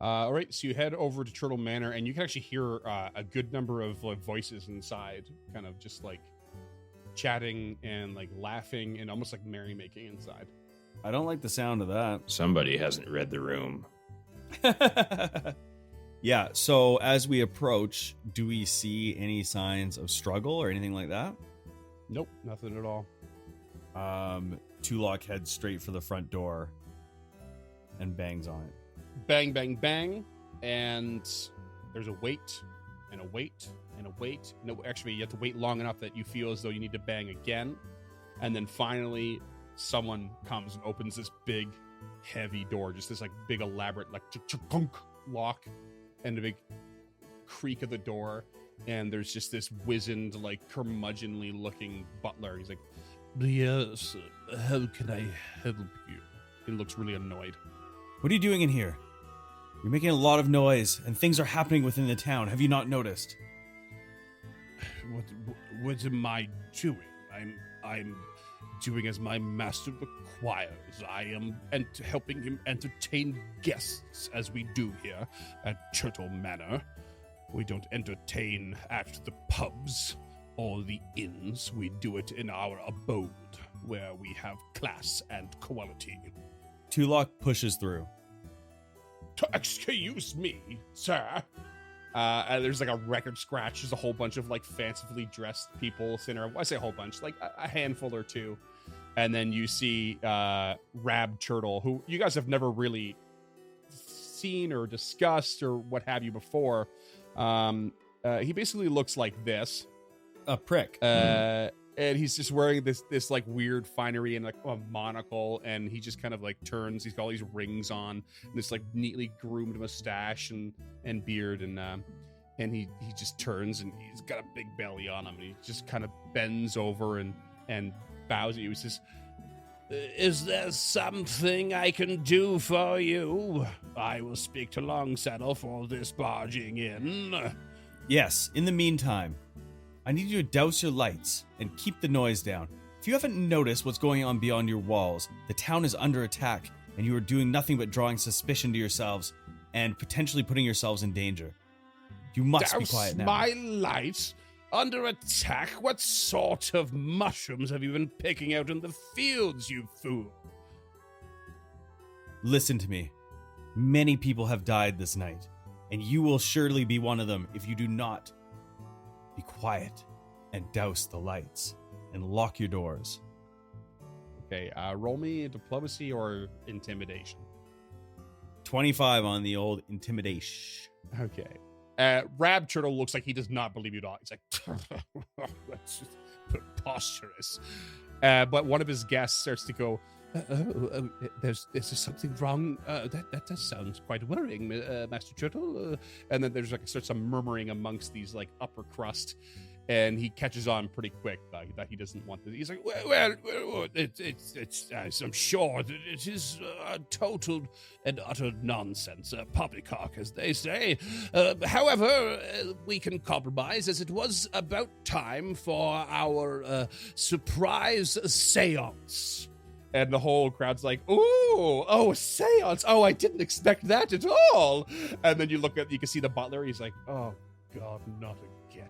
All right, so you head over to Turtle Manor, and you can actually hear a good number of voices inside, kind of just like chatting and like laughing and almost like merrymaking inside. I don't like the sound of that. Somebody hasn't read the room. Yeah, so as we approach, do we see any signs of struggle or anything like that? Nope, nothing at all. Tulok heads straight for the front door and bangs on it. Bang, bang, bang, and there's a wait, and a wait, and a wait. No, actually, you have to wait long enough that you feel as though you need to bang again, and then finally, someone comes and opens this big, heavy door, just this like big, elaborate, like ch-ch-kunk lock, and a big creak of the door, and there's just this wizened, like curmudgeonly-looking butler. He's like, "Yes, how can I help you?" He looks really annoyed. What are you doing in here? You're making a lot of noise, and things are happening within the town. Have you not noticed? What am I doing? I'm doing as my master requires. I am helping him entertain guests, as we do here at Turtle Manor. We don't entertain at the pubs or the inns. We do it in our abode, where we have class and quality. Tulok pushes through. Excuse me, sir. And there's like a record scratch. There's a whole bunch of like fancifully dressed people sitting there. I say a whole bunch, like a handful or two. And then you see Rab Turtle, who you guys have never really seen or discussed or what have you before. He basically looks like this. A prick. and he's just wearing this like weird finery and like a monocle, and he just kind of like turns. He's got all these rings on, and this like neatly groomed mustache and beard, and he just turns, and he's got a big belly on him, and he just kind of bends over and bows at you. He says, "Is there something I can do for you? I will speak to Longsaddle for this barging in." Yes, in the meantime, I need you to douse your lights and keep the noise down. If you haven't noticed what's going on beyond your walls, the town is under attack, and you are doing nothing but drawing suspicion to yourselves and potentially putting yourselves in danger. You must be quiet now. My lights? Under attack? What sort of mushrooms have you been picking out in the fields, you fool? Listen to me. Many people have died this night, and you will surely be one of them if you do not. Be quiet and douse the lights and lock your doors. Okay, roll me diplomacy or intimidation. 25 on the old intimidation. Okay. Rab Turtle looks like he does not believe you at all. He's like, that's just preposterous. But one of his guests starts to go, there's something wrong. That does sound quite worrying, Master Turtle. And then there's like starts some murmuring amongst these like upper crust, and he catches on pretty quick that he doesn't want this. He's like, well, it's I'm sure that it is total and utter nonsense, poppycock, as they say. However, we can compromise, as it was about time for our surprise seance. And the whole crowd's like, a seance. Oh, I didn't expect that at all. And then you can see the butler. He's like, oh, God, not again.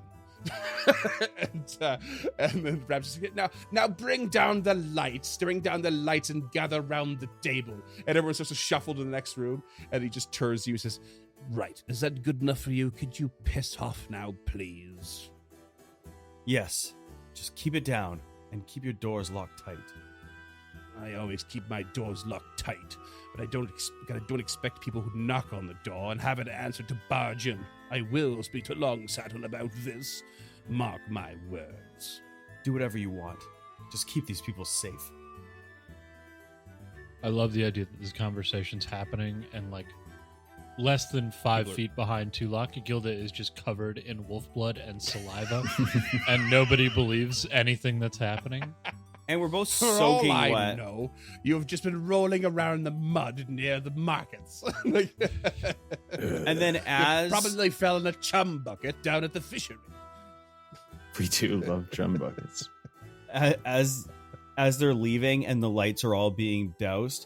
and then Rab's like, now bring down the lights. Bring down the lights and gather round the table. And everyone starts to shuffle to the next room. And he just turns to you and says, right, is that good enough for you? Could you piss off now, please? Yes, just keep it down and keep your doors locked tight. I always keep my doors locked tight, but I don't expect people who knock on the door and have it answered to barge in. I will speak to Longsaddle about this. Mark my words. Do whatever you want. Just keep these people safe. I love the idea that this conversation's happening, and like less than 5 feet behind Tulak, Gilda is just covered in wolf blood and saliva, and nobody believes anything that's happening. And we're both For soaking all I wet. know, you've just been rolling around in the mud near the markets. And then You probably fell in a chum bucket down at the fishery. We do love chum buckets. As they're leaving and the lights are all being doused,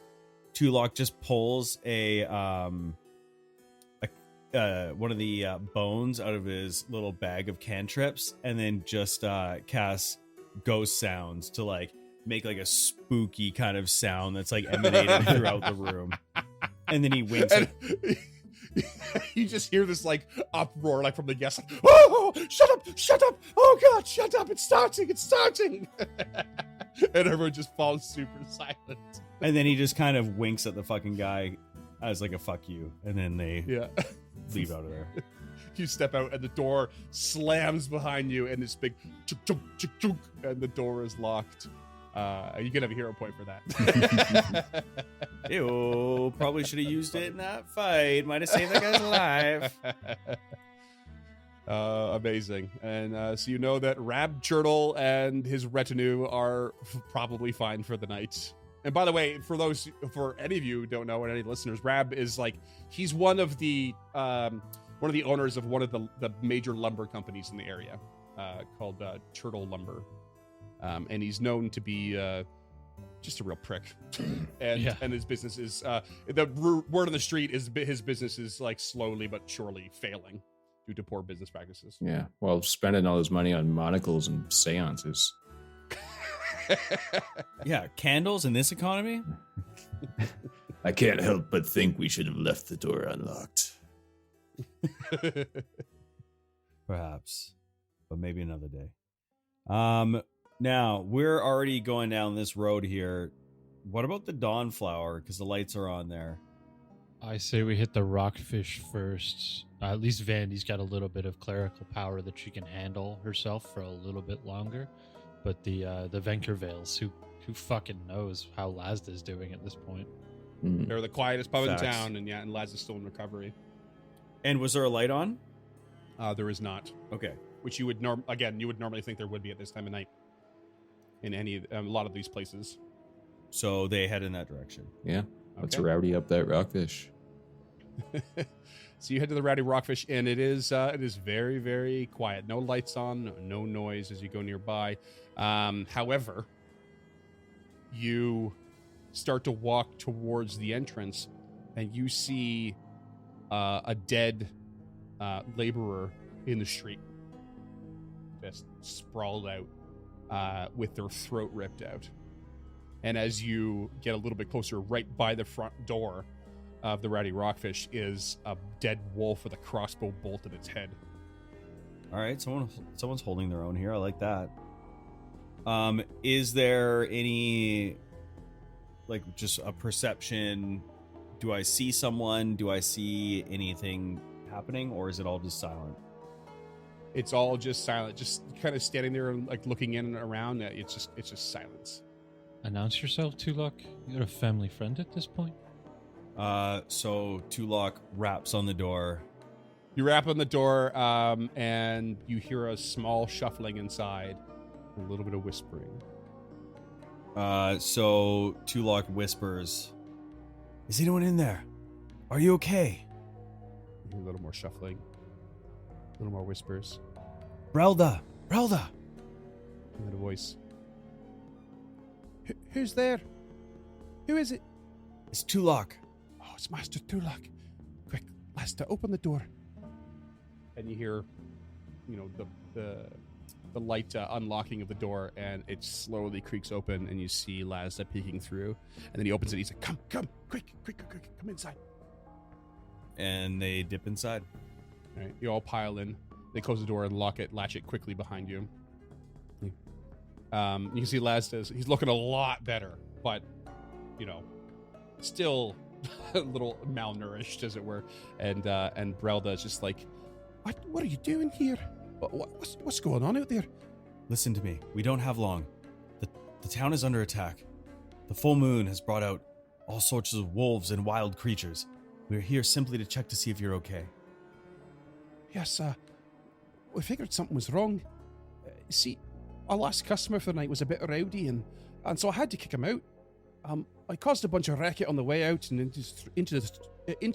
Tulak just pulls one of the bones out of his little bag of cantrips, and then just casts ghost sounds to like make like a spooky kind of sound that's like emanating throughout the room. And then he winks. You just hear this like uproar like from the guests, like, oh, shut up, oh God, shut up, it's starting. And everyone just falls super silent. And then he just kind of winks at the fucking guy as like a fuck you, and then they leave out of there. You step out and the door slams behind you, and this big chuk, chuk, chuk, chuk, and the door is locked. You can have a hero point for that. Ew, probably should have used it in that fight. Might have saved that guy's life. Amazing. And so you know that Rab Turtle and his retinue are probably fine for the night. And by the way, for any of you who don't know, and any listeners, Rab is like, he's one of the owners of one of the major lumber companies in the area, called Turtle Lumber. And he's known to be just a real prick. And his business is, the word on the street is his business is like slowly but surely failing due to poor business practices. Yeah, well, spending all his money on monocles and seances. Yeah, candles in this economy? I can't help but think we should have left the door unlocked. Perhaps, but maybe another day. Now we're already going down this road here. What about the Dawnflower? Because the lights are on there. I say we hit the Rockfish first. At least Vandy's got a little bit of clerical power that she can handle herself for a little bit longer. but the Venkervales, who fucking knows how Lazda's doing at this point. They're the quietest pub Facts. in town, and Lazda's still in recovery. And was there a light on? There is not. Okay. Which you would normally think there would be at this time of night in a lot of these places. So they head in that direction. Yeah. Let's Okay. rowdy up that rockfish. So you head to the Rowdy Rockfish Inn. It is very, very quiet. No lights on, no noise as you go nearby. However, you start to walk towards the entrance, and you see a dead laborer in the street, just sprawled out, with their throat ripped out. And as you get a little bit closer, right by the front door of the Rowdy Rockfish is a dead wolf with a crossbow bolt in its head. All right, someone's holding their own here. I like that. Is there any, like, just a perception? Do I see someone? Do I see anything happening, or is it all just silent? It's all just silent, just kind of standing there and like looking in and around. It's just silence. Announce yourself, Tulok. You're a family friend at this point. So Tulok raps on the door. You rap on the door, and you hear a small shuffling inside, a little bit of whispering. So Tulok whispers, "Is anyone in there? Are you okay?" You hear a little more shuffling, a little more whispers, Brelda! and then a voice. Who's there? Who is it? It's Tulok. Oh, it's Master Tulok. Quick, Lazda, open the door. And you hear, the light unlocking of the door, and it slowly creaks open, and you see Lazda peeking through. And then he opens it. He's like, "Come, quick, come inside." And they dip inside. All right, you all pile in. They close the door and latch it quickly behind you. You can see Lazda. He's looking a lot better, but still a little malnourished, as it were. And Brelda is just like, "What are you doing here? What's going on out there?" Listen to me. We don't have long. The town is under attack. The full moon has brought out all sorts of wolves and wild creatures. We're here simply to check to see if you're okay. Yes, we figured something was wrong. See, our last customer for the night was a bit rowdy, and so I had to kick him out. I caused a bunch of racket on the way out and into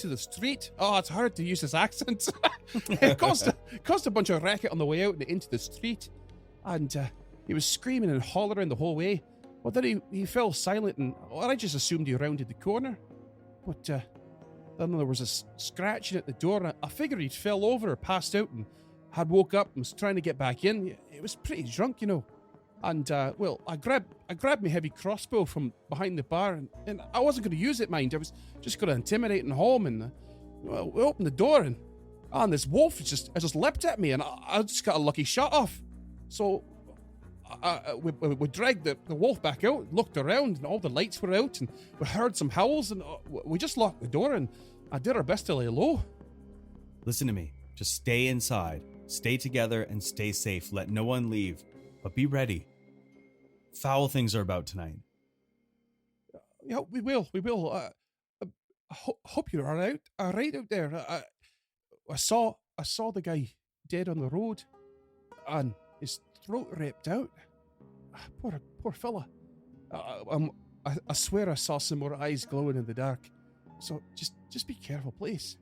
the street. Oh, it's hard to use this accent. It caused a bunch of racket on the way out and into the street, and he was screaming and hollering the whole way. Well, then he fell silent, and I just assumed he rounded the corner. But then there was a scratching at the door, and I figured he'd fell over or passed out and had woke up and was trying to get back in. It was pretty drunk, And, I grabbed my heavy crossbow from behind the bar, and I wasn't going to use it, mind. I was just going to intimidate and haul him, and we opened the door, and this wolf just leapt at me, and I just got a lucky shot off. So we dragged the wolf back out, looked around, and all the lights were out, and we heard some howls, and we just locked the door, and I did our best to lay low. Listen to me. Just stay inside. Stay together and stay safe. Let no one leave. But be ready. Foul things are about tonight. Yeah, we will. I hope you're all right out there. I saw the guy dead on the road, and his throat ripped out. Poor fella. I swear I saw some more eyes glowing in the dark. So just be careful, please.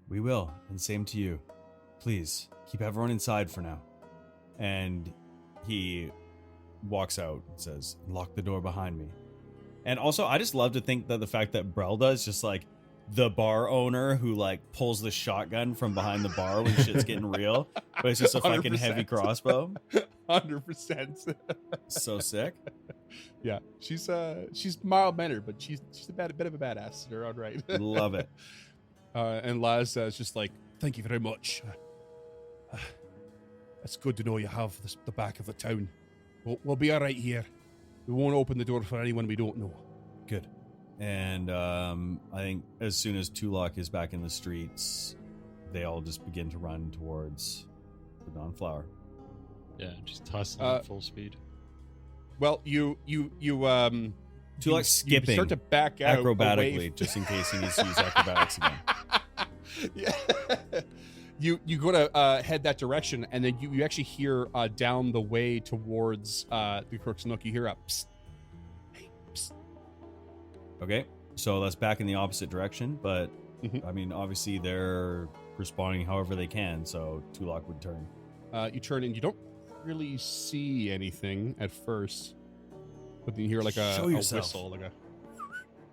We will, and same to you. Please, keep everyone inside for now. And he walks out and says, "Lock the door behind me." And also, I just love to think that the fact that Brelda is just like the bar owner who like pulls the shotgun from behind the bar when shit's getting real, but it's just a fucking 100%. heavy crossbow. 100%. So sick. Yeah, she's mild mannered, but she's a bit of a badass in her own right. Love it. And Laz is just like, "Thank you very much. It's good to know you have the back of the town. We'll be all right here. We won't open the door for anyone we don't know." Good. And I think as soon as Tulok is back in the streets, they all just begin to run towards the Dawnflower. Yeah, just hustling at full speed. Well, you Tulok's skipping start to back out acrobatically, just in case he needs to use acrobatics again. Yeah. You go to head that direction, and then you actually hear down the way towards the Crook's Nook, you hear a psst. Hey, psst. Okay, so that's back in the opposite direction, but Mhm. I mean, obviously they're responding however they can, so Tulok would turn. You turn and you don't really see anything at first, but then you hear like a Show yourself. whistle, like a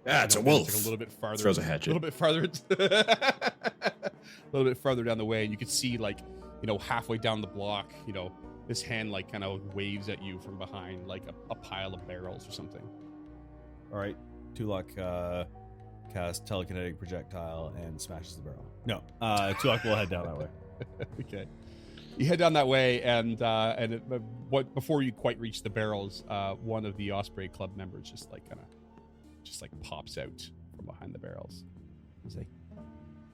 It's a it's wolf. like a little bit farther. Throws a hatchet. A little bit farther. A little bit farther down the way, and you can see like, halfway down the block, this hand like kind of waves at you from behind, like a pile of barrels or something. All right, Tulok casts telekinetic projectile and smashes the barrel. No, Tulok will head down that way. Okay. You head down that way, and before you quite reach the barrels, one of the Osprey Club members just pops out from behind the barrels. He's like,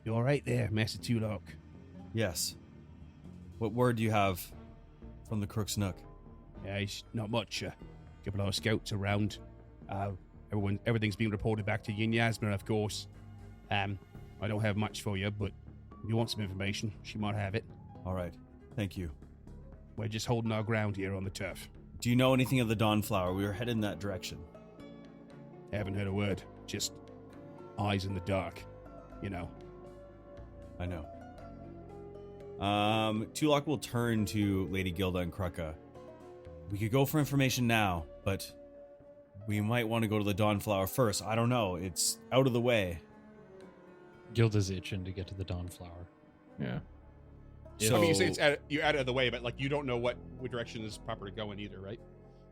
"You all right there, Master Tulok?" Yes. What word do you have from the Crook's Nook? Yeah, it's not much. A couple of scouts around. Everything's being reported back to Yin Yasmin, of course. I don't have much for you, but if you want some information, she might have it. All right, thank you. We're just holding our ground here on the turf. Do you know anything of the Dawnflower? We were headed in that direction. Haven't heard a word. Just eyes in the dark, I know. Tulok will turn to Lady Gilda and Krucka. We could go for information now, but we might want to go to the Dawnflower first. I don't know. It's out of the way. Gilda's itching to get to the Dawnflower. Yeah. So, I mean, you say you're out of the way, but like you don't know what direction is proper to go in either, right?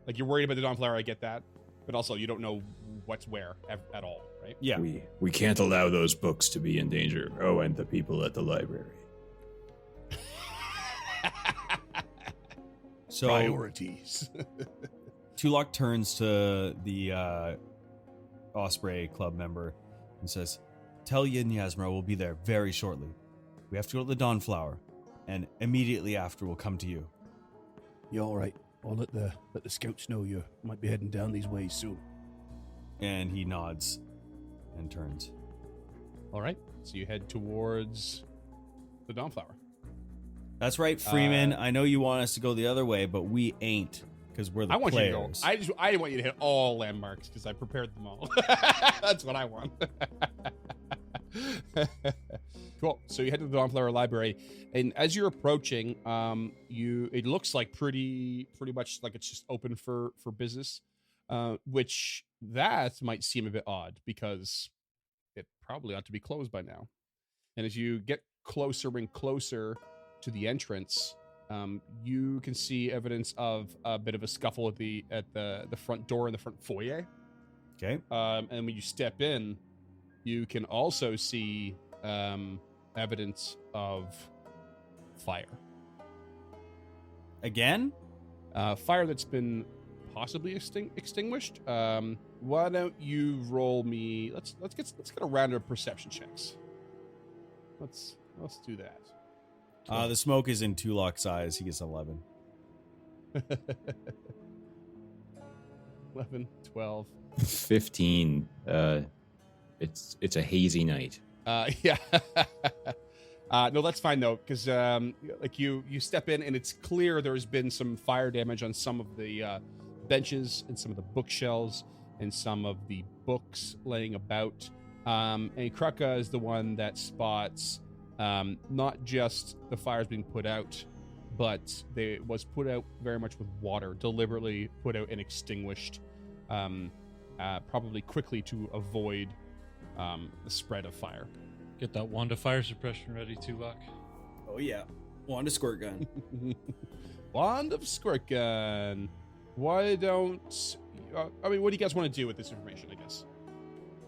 Like you're worried about the Dawnflower, I get that, but also you don't know what's where at all, right? yeah. We can't allow those books to be in danger. Oh, and the people at the library. So Priorities. Tulok turns to the Osprey Club member and says, "Tell Yin Yasmin we'll be there very shortly. We have to go to the Dawnflower, and immediately after we'll come to you." You're all right. I'll let the scouts know you might be heading down these ways soon. And he nods and turns. All right. So you head towards the Dawnflower. That's right, Freeman. I know you want us to go the other way, but we ain't, because we're the I want players. you to go. I want you to hit all landmarks because I prepared them all. That's what I want. Cool. So you head to the Dawnflower Library, and as you're approaching, it looks like pretty much like it's just open for business, which that might seem a bit odd because it probably ought to be closed by now. And as you get closer and closer to the entrance, you can see evidence of a bit of a scuffle at the front door in the front foyer. Okay. And when you step in, you can also see evidence of fire. Again? Fire that's been possibly extinguished. Why don't you roll me? Let's get a round of perception checks. Let's do that. The smoke is in Tulok's eyes. He gets 11. 11, 12. 15. It's a hazy night. Yeah. No, that's fine though, because like you step in and it's clear there's been some fire damage on some of the benches and some of the bookshelves and some of the books laying about. And Krucka is the one that spots not just the fires being put out, but it was put out very much with water, deliberately put out and extinguished, probably quickly to avoid the spread of fire. Get that wand of fire suppression ready, Tulok. Oh, yeah. Wand of squirt gun. Wand of squirt gun. Why don't... what do you guys want to do with this information, I guess?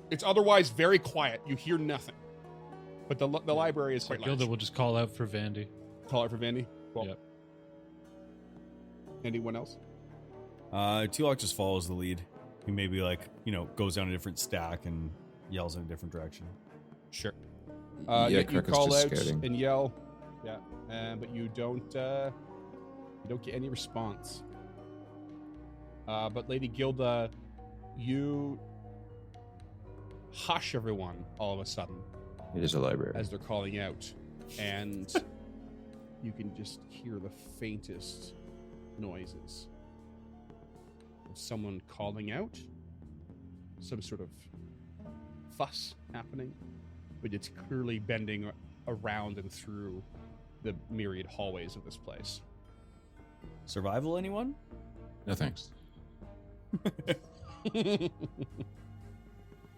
It's otherwise very quiet. You hear nothing. But the library is quite Gilda large. will just call out for Vandy. Call out for Vandy? Cool. Yep. Anyone else? Tulok just follows the lead. He maybe goes down a different stack and yells in a different direction. Sure. Yeah, you Krucka's call just out scouting. and yell. Yeah. But you don't get any response. But Lady Gilda, you hush everyone all of a sudden. It is a library. As they're calling out. And you can just hear the faintest noises of someone calling out. Some sort of fuss happening. But it's clearly bending around and through the myriad hallways of this place. Survival, anyone? No thanks.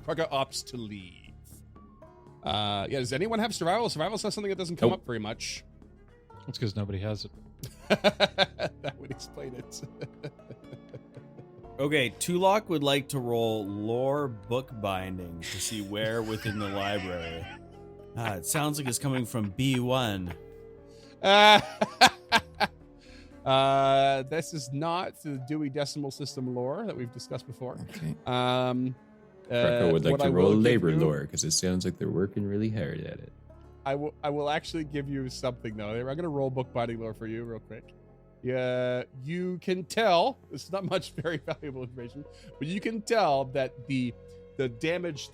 Kraka opts to leave. Does anyone have survival? Survival's not something that doesn't come Nope. up very much. It's because nobody has it. That would explain it. Okay, Tulok would like to roll lore bookbinding to see where within the library. It sounds like it's coming from B1. This is not the Dewey Decimal System lore that we've discussed before. Okay. Kraka would like what to I roll will give labor you- lore because it sounds like they're working really hard at it. I will actually give you something though. I'm gonna roll bookbinding lore for you real quick. Yeah, you can tell it's not much very valuable information, but you can tell that the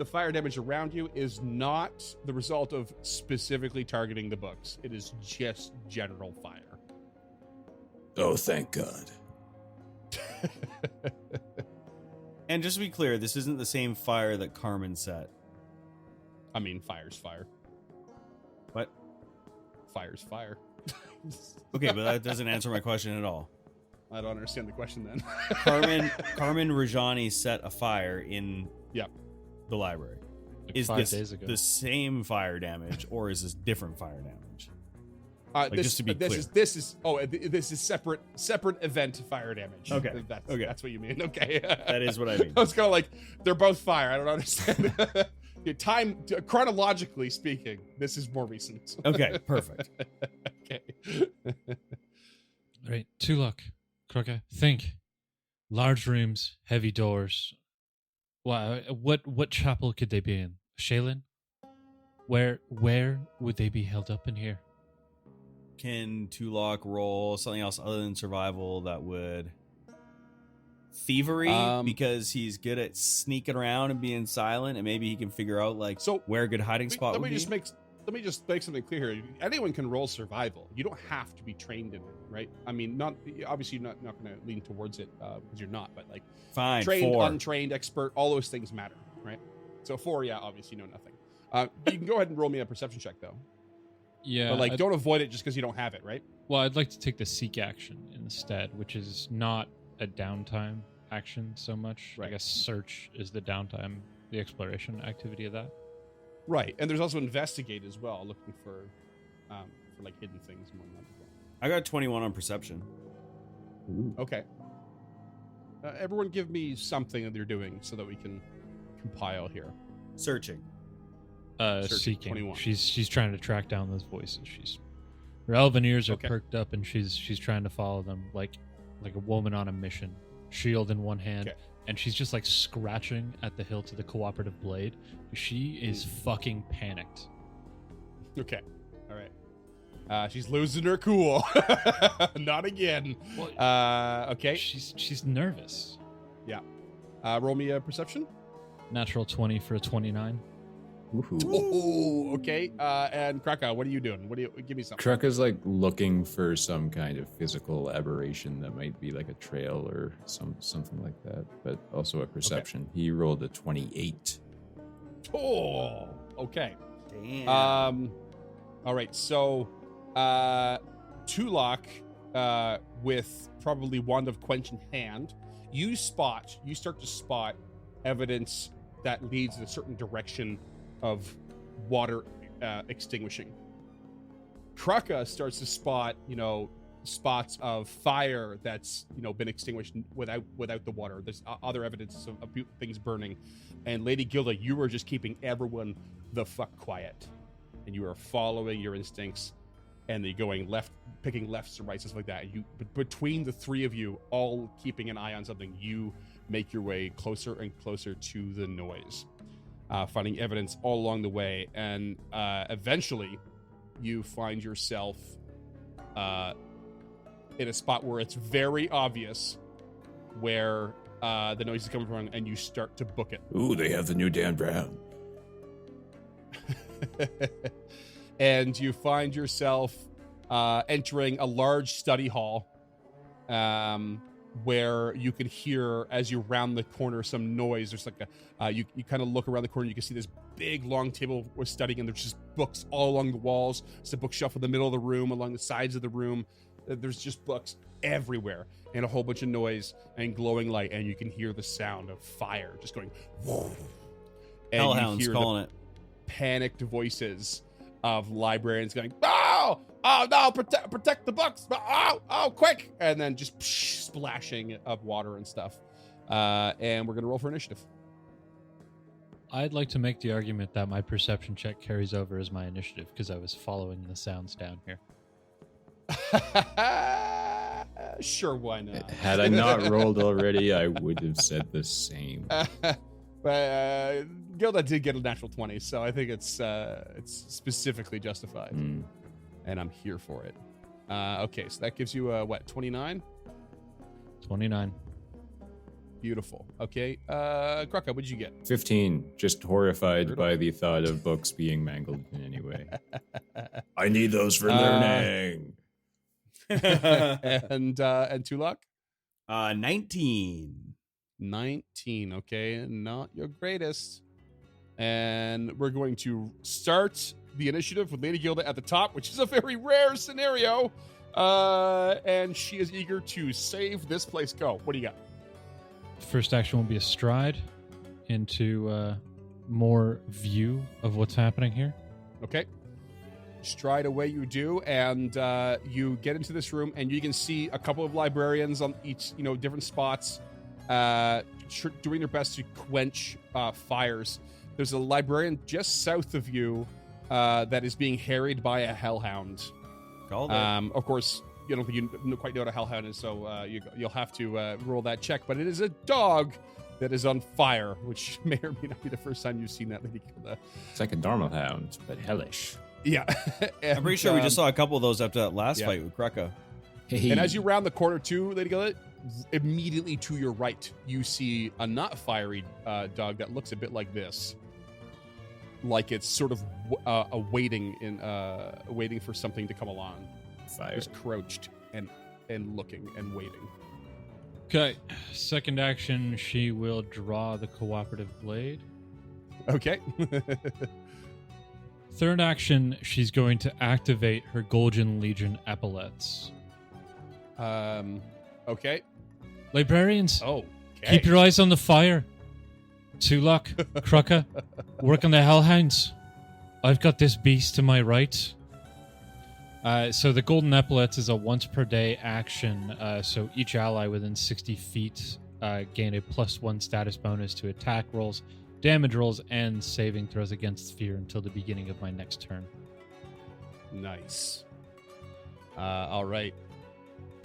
fire damage around you is not the result of specifically targeting the books. It is just general fire. Oh, thank God. And just to be clear, this isn't the same fire that Carmen set. I mean, fire's fire. What? Fire's fire. Okay, but that doesn't answer my question at all. I don't understand the question then. Carmen Rajani set a fire in the library. Like Is 5 this days ago. the same fire damage, or is this different fire damage? Just to be clear. This is separate event fire damage. Okay. That's what you mean. Okay. That is what I mean. I was kind of like, they're both fire. I don't understand. Chronologically speaking, this is more recent. Okay, perfect. Okay. All right, Tulok, Kraka, think. Large rooms, heavy doors. Wow, what chapel could they be in? Shaylin? Where would they be held up in here? Can Tulok roll something else other than survival that would thievery because he's good at sneaking around and being silent, and maybe he can figure out where a good hiding spot would be? Let me just make something clear here. Anyone can roll survival. You don't have to be trained in it, right? I mean, obviously you're not going to lean towards it because you're not, but Fine, trained, 4. untrained, expert, all those things matter, right? So 4, obviously you know nothing. You can go ahead and roll me a perception check though. Yeah. But don't avoid it just because you don't have it, right? Well, I'd like to take the seek action instead, which is not a downtime action so much. Right. I guess search is the downtime, the exploration activity of that. Right, and there's also investigate as well, looking for hidden things and whatnot as well. I got 21 on perception. Ooh. Okay. Everyone give me something that they're doing so that we can compile here. Searching. Seeking. 21. She's trying to track down those voices. Her elven ears are Okay. perked up, and she's trying to follow them like a woman on a mission, shield in one hand, Okay. and she's just scratching at the hilt of the cooperative blade. She is fucking panicked. Okay. All right. She's losing her cool. Not again. Okay. She's nervous. Roll me a perception. Natural 20 for a 29. Woohoo. Oh, okay. And Kraka, what are you doing? Give me something. Kraka's looking for some kind of physical aberration that might be like a trail or something like that, but also a perception. He rolled a 28. Oh, okay. Damn. All right. So, Tulok, with probably Wand of Quench in hand, you start to spot evidence that leads in a certain direction of water extinguishing. Kraka starts to spot, spots of fire that's, been extinguished without the water. There's other evidence of things burning. And Lady Gilda, you were just keeping everyone the fuck quiet. And you are following your instincts, and you're going left, picking lefts and rights, and stuff like that. Between the three of you, all keeping an eye on something, you make your way closer and closer to the noise, finding evidence all along the way, and eventually you find yourself in a spot where it's very obvious where the noise is coming from, and you start to book it. Ooh, they have the new Dan Brown. And you find yourself entering a large study hall, where you can hear, as you round the corner, some noise. There's like you kind of look around the corner, you can see this big long table with studying, and there's just books all along the walls. There's a bookshelf in the middle of the room, along the sides of the room. There's just books everywhere, and a whole bunch of noise and glowing light, and you can hear the sound of fire just going. And Hellhounds you hear calling it. panicked voices of librarians going, "Oh, oh no! Protect the books! Oh, quick!" And then just splashing of water and stuff. And we're gonna roll for initiative. I'd like to make the argument that my perception check carries over as my initiative because I was following the sounds down here. Sure, why not? Had I not rolled already, I would have said the same. But Gilda did get a natural 20, so I think it's specifically justified, and I'm here for it. Okay, so that gives you what, 29? 29. Beautiful. Okay, Krucka, what'd you get? 15, just horrified by the thought of books being mangled in any way. I need those for learning. And Tulak? 19. 19. Okay, not your greatest. And we're going to start the initiative with Lady Gilda at the top, which is a very rare scenario. And she is eager to save this place. Go. What do you got? First action will be a stride into more view of what's happening here. Okay. Stride away you do, and you get into this room, and you can see a couple of librarians on each, different spots, doing their best to quench fires. There's a librarian just south of you that is being harried by a hellhound. Called it. Of course, you don't think you quite know what a hellhound is, so you'll have to roll that check. But it is a dog that is on fire, which may or may not be the first time you've seen that, Lady Gilda. It's like a Dharma hound, but hellish. Yeah. I'm pretty sure we just saw a couple of those after that last fight with Krucka. Hey. And as you round the corner too, Lady Gilda, immediately to your right, you see a not fiery dog that looks a bit like this. Like it's sort of waiting for something to come along. Fire. Just crouched and looking and waiting. Okay. Second action, she will draw the cooperative blade. Okay. Third action, she's going to activate her Golden Legion epaulets. Okay. Librarians, Oh. keep your eyes on the fire. Tulak, Krucka, work on the hellhounds. I've got this beast to my right. So the Golden Epaulets is a once per day action. So each ally within 60 feet gain a +1 status bonus to attack rolls, damage rolls, and saving throws against fear until the beginning of my next turn. Nice. All right.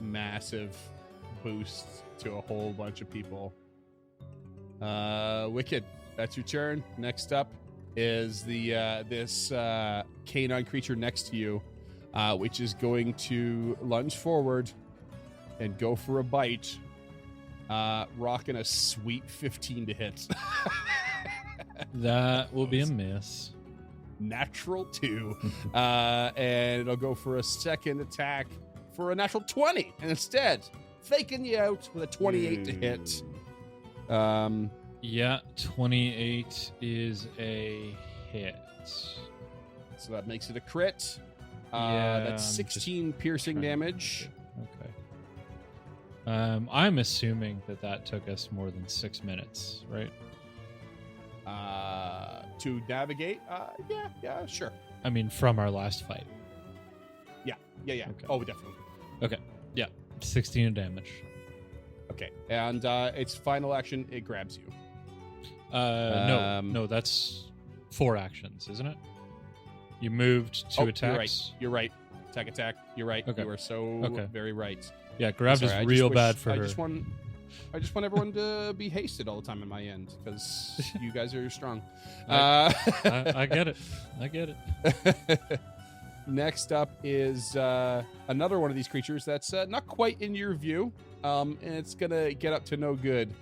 Massive boost to a whole bunch of people. Wicked. That's your turn. Next up is this canine creature next to you, which is going to lunge forward and go for a bite, rocking a sweet 15 to hit. That will be a miss. Natural 2. And it'll go for a second attack for a natural 20. And instead, faking you out with a 28 to hit. Yeah, 28 is a hit. So that makes it a crit. Yeah, That's 16 piercing damage. Okay. I'm assuming that took us more than 6 minutes, right? To navigate? Yeah, sure. I mean, from our last fight. Yeah. Okay. Oh, definitely. Okay. Yeah, 16 of damage. Okay, and its final action, it grabs you. No, that's 4 actions, isn't it? You moved 2 attacks. You're right. Attack. You're right. Okay. You are so very right. Yeah, grabbed Sorry, is real bad for I her. just want everyone to be hasted all the time in my end because you guys are strong. I get it. Next up is another one of these creatures that's not quite in your view. and it's gonna get up to no good.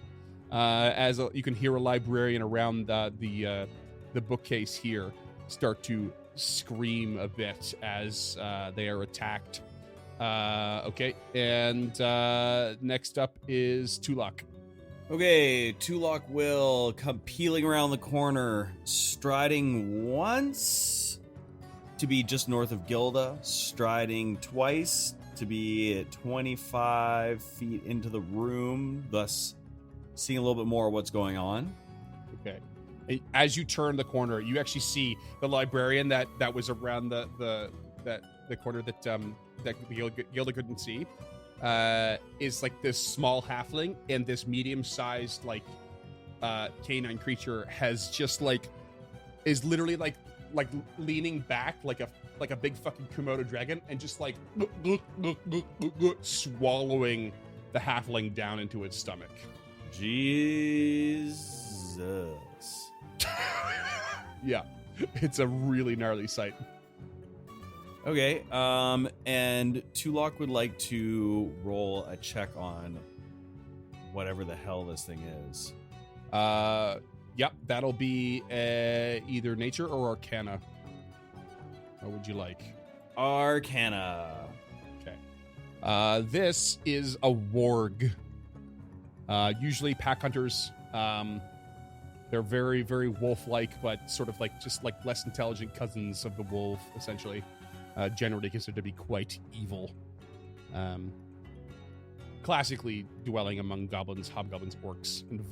You can hear a librarian around the bookcase here start to scream a bit as they are attacked. Okay, and next up is Tulak. Okay, Tulak will come peeling around the corner, striding once to be just north of Gilda, striding twice to be 25 feet into the room, thus seeing a little bit more of what's going on. Okay. As you turn the corner, you actually see the librarian that was around the corner that Gilda couldn't see. Is like this small halfling, and this medium-sized like canine creature has just is literally like leaning back like a big fucking Komodo dragon, and just like swallowing the halfling down into its stomach. Jesus. Yeah, it's a really gnarly sight. Okay, and Tulak would like to roll a check on whatever the hell this thing is. Yep, that'll be either nature or arcana. What would you like? Arcana. Okay. This is a warg. Usually pack hunters. They're very, very wolf-like, but sort of just less intelligent cousins of the wolf, essentially. Generally considered to be quite evil. Classically dwelling among goblins, hobgoblins, orcs, and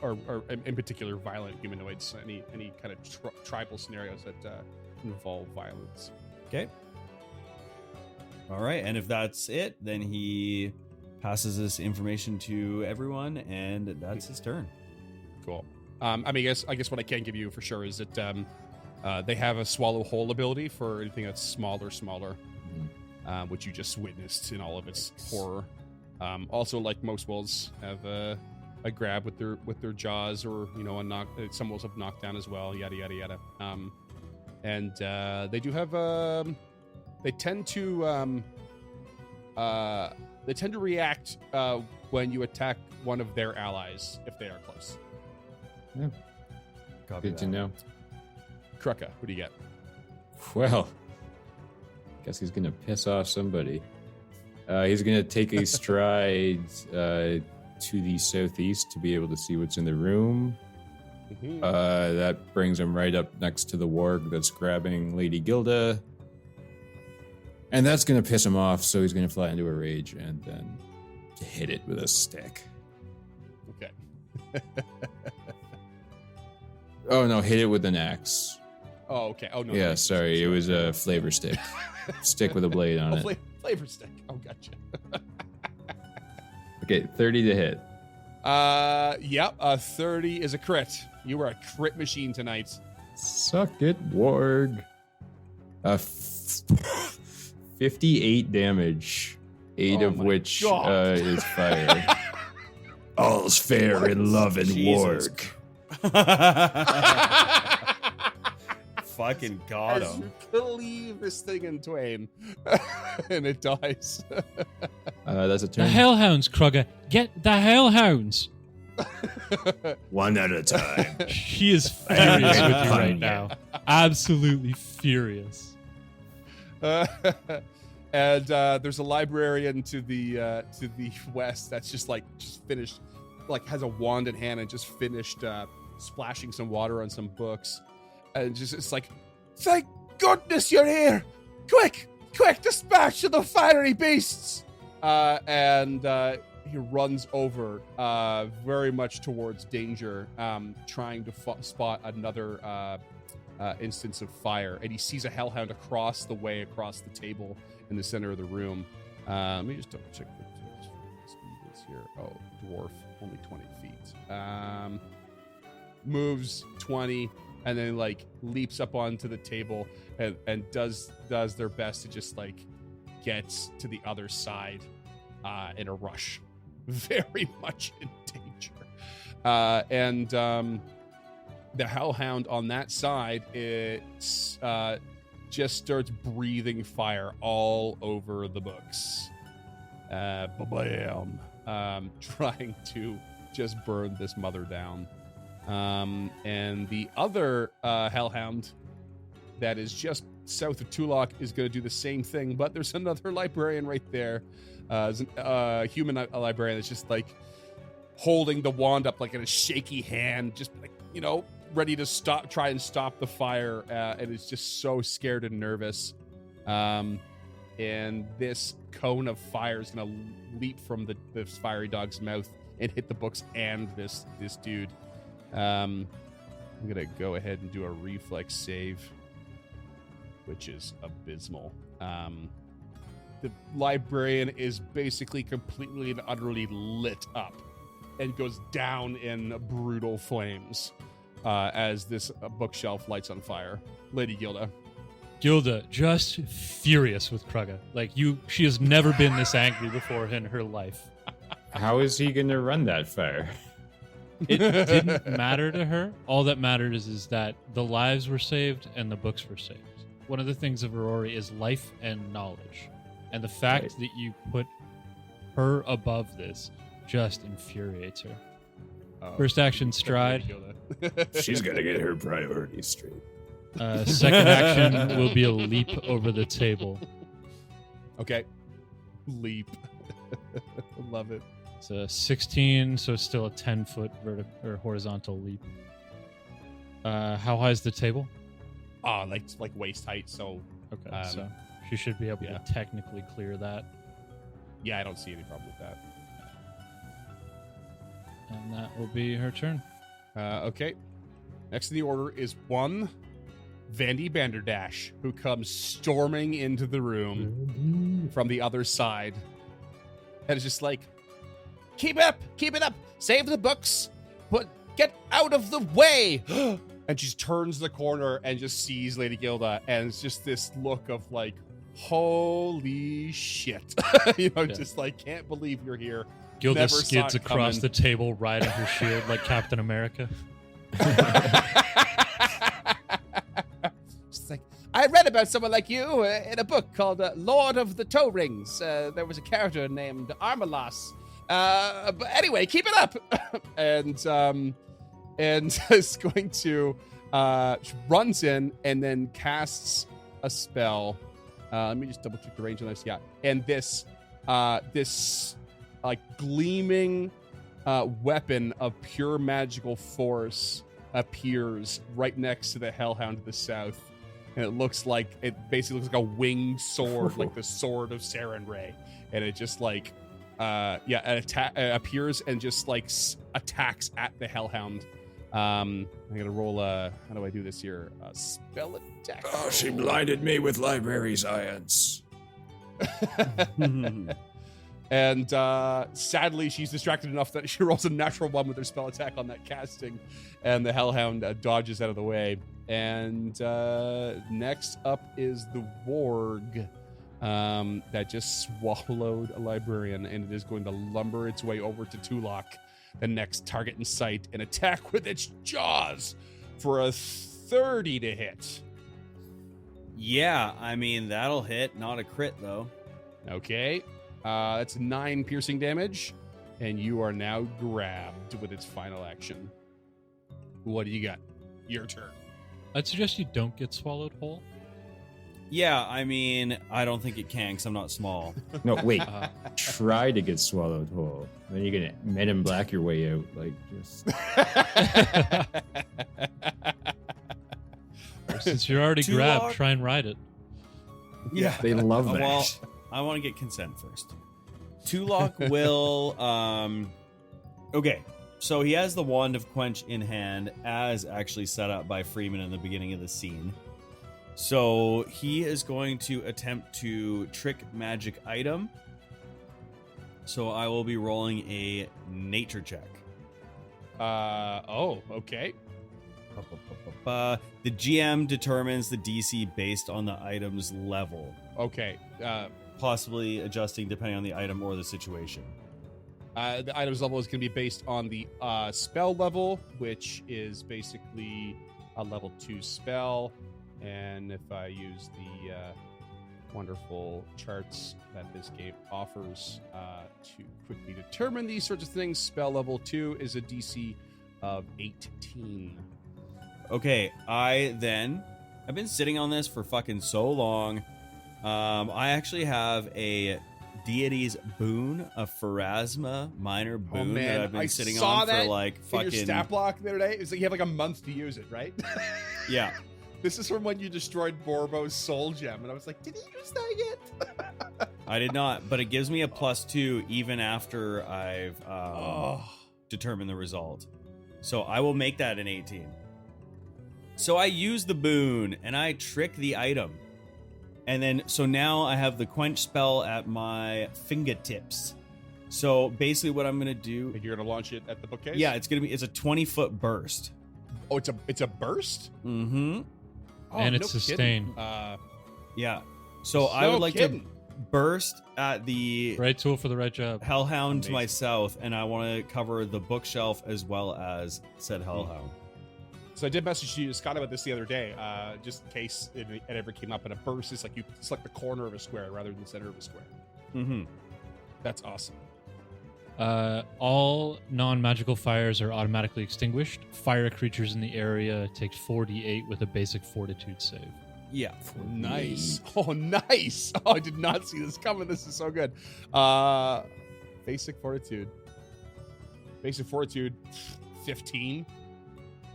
or in particular violent humanoids. Any kind of tribal scenarios that involve violence. Okay. All right, and if that's it, then he passes this information to everyone, and that's his turn. Cool. I guess what I can give you for sure is that they have a swallow whole ability for anything that's smaller, which you just witnessed in all of its horror. Also, like most wolves, have a grab with their jaws, or a knock. Some wolves have knockdown as well. Yada yada yada. And they do have they tend to react when you attack one of their allies if they are close. Yeah. Copy Good that. to know. Krucka, what do you get? Well, guess he's gonna piss off somebody. He's gonna take a stride to the southeast to be able to see what's in the room. Mm-hmm. That brings him right up next to the warg that's grabbing Lady Gilda. And that's gonna piss him off, so he's gonna fly into a rage and then hit it with a stick. Okay. Oh no, hit it with an axe. Oh, okay. Oh no. Yeah, sorry, it was a flavor stick. Stick with a blade on it. Flavor stick. Oh, gotcha. Okay, 30 to hit. Yep. 30 is a crit. You were a crit machine tonight. Suck it, warg. 58 damage, 8 of which is fire. All's fair in love and warg. Fucking got As him. you cleave this thing in twain, and it dies. That's a The turn. hellhounds, Krugger. Get the hellhounds. One at a time. He is furious with you right now. Absolutely furious. And there's a librarian to the west that's just finished, has a wand in hand and just finished splashing some water on some books, and it's like, thank goodness you're here! Quick, dispatch of the fiery beasts! And he runs over very much towards danger, trying to spot another instance of fire, and he sees a hellhound across the table in the center of the room. Let me just double check what the speed is here. Oh, dwarf, only 20 feet. Moves 20, and then leaps up onto the table and does their best to just get to the other side in a rush. Very much in danger. And the hellhound on that side, it's just starts breathing fire all over the books. Bam. trying to just burn this mother down. And the other hellhound that is just south of Tulok is going to do the same thing, but there's another librarian right there. A human librarian that's just like holding the wand up like in a shaky hand, just like, ready to try and stop the fire, and is just so scared and nervous. And this cone of fire is going to leap from this fiery dog's mouth and hit the books and this dude. I'm going to go ahead and do a reflex save, which is abysmal. The librarian is basically completely and utterly lit up and goes down in brutal flames as this bookshelf lights on fire. Lady Gilda. Gilda, just furious with Krugga. She has never been this angry before in her life. How is he going to run that fire? It didn't matter to her. All that mattered is that the lives were saved and the books were saved. One of the things of Aurori is life and knowledge. And the fact that you put her above this just infuriates her. First action, stride. She's got to get her priorities straight. Second action will be a leap over the table. Okay. Leap. Love it. It's a 16, so it's still a 10-foot vertical or horizontal leap. How high is the table? Like waist height. So okay, so she should be able to technically clear that. Yeah, I don't see any problem with that. And that will be her turn. Okay. Next in the order is one Vandy Banderdash, who comes storming into the room from the other side. And is just like, keep it up, save the books, but get out of the way. And she turns the corner and just sees Lady Gilda, and it's just this look of like, holy shit. Just like, can't believe you're here. Gilda Never skids across the table, riding her shield like Captain America. She's like, I read about someone like you in a book called Lord of the Toe Rings. There was a character named Armalas. But anyway, keep it up. and is going to runs in and then casts a spell. Let me just double check the range on this. Yeah, and this like gleaming weapon of pure magical force appears right next to the Hellhound to the south, and it basically looks like a winged sword, like the sword of Sarenrae, and it just like appears and just like attacks at the Hellhound. I'm gonna roll how do I do this here? Spell attack. Oh, she blinded me with library science. And sadly, she's distracted enough that she rolls a natural one with her spell attack on that casting, and the Hellhound dodges out of the way. And next up is the Warg that just swallowed a librarian, and it is going to lumber its way over to Tulok, the next target in sight, and attack with its jaws for a 30 to hit. Yeah, I mean, that'll hit. Not a crit, though. Okay. That's 9 piercing damage, and you are now grabbed with its final action. What do you got? Your turn. I'd suggest you don't get swallowed whole. Yeah, I mean, I don't think it can because I'm not small. No, wait. Try to get swallowed whole. Then you're going to Men in Black your way out. Like, just... Since you're already grabbed, try and ride it. Yeah. They love that. Well, I want to get consent first. Tulok will... Okay, so he has the Wand of Quench in hand, as actually set up by Freeman in the beginning of the scene. So he is going to attempt to trick magic item. So I will be rolling a nature check. Okay. The GM determines the DC based on the item's level. Okay. Possibly adjusting depending on the item or the situation. The item's level is going to be based on the spell level, which is basically a level 2 spell. And if I use the wonderful charts that this game offers to quickly determine these sorts of things. Spell level 2 is a DC of 18. Okay, I've been sitting on this for fucking so long. I actually have a Deity's Boon, a Pharasma minor boon that I've been sitting on for like fucking. Your stat block the other day. It's like you have like a month to use it, right? Yeah. This is from when you destroyed Borbo's soul gem, and I was like, did he use that yet? I did not, but it gives me a +2 even after I've determined the result. So I will make that an 18. So I use the boon and I trick the item. And then, so now I have the quench spell at my fingertips. So basically what I'm going to do. And you're going to launch it at the bookcase? Yeah, it's a 20-foot burst. Oh, it's a burst? Mm-hmm. Oh, and it's sustained. Yeah. So I would like to burst at the right tool for the right job. Hellhound to my south, and I want to cover the bookshelf as well as said Hellhound. So I did message you, Scott, about this the other day, just in case it ever came up. And a burst is like you select the corner of a square rather than the center of a square. Mm-hmm. That's awesome. All non-magical fires are automatically extinguished. Fire creatures in the area take 4d8 with a basic fortitude save. Yeah. Nice. Oh, nice. Oh, I did not see this coming. This is so good. Basic fortitude. Basic fortitude, 15.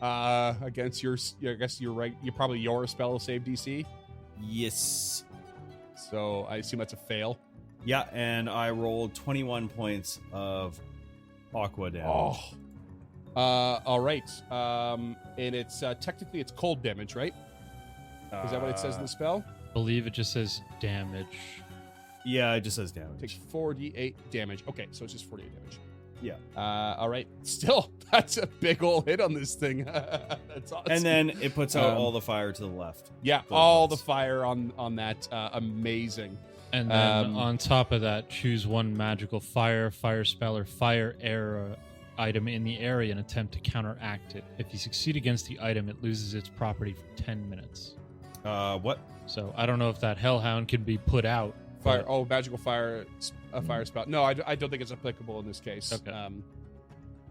Against your, I guess you're right. You're probably your spell save DC. Yes. So I assume that's a fail. Yeah, and I rolled 21 points of aqua damage. All right. And it's technically it's cold damage, right? Is that what it says in the spell? I believe it just says damage. Yeah, it just says damage. Takes 4d8 damage. Okay, so it's just 48 damage. Yeah. All right. Still, that's a big old hit on this thing. That's awesome. And then it puts out all the fire to the left. Yeah, all the fire on that. Amazing. And then on top of that, choose one magical fire spell, or fire arrow item in the area and attempt to counteract it. If you succeed against the item, it loses its property for 10 minutes. What? So I don't know if that Hellhound can be put out. Fire. Oh, magical fire. A fire spell. No, I don't think it's applicable in this case. Okay. I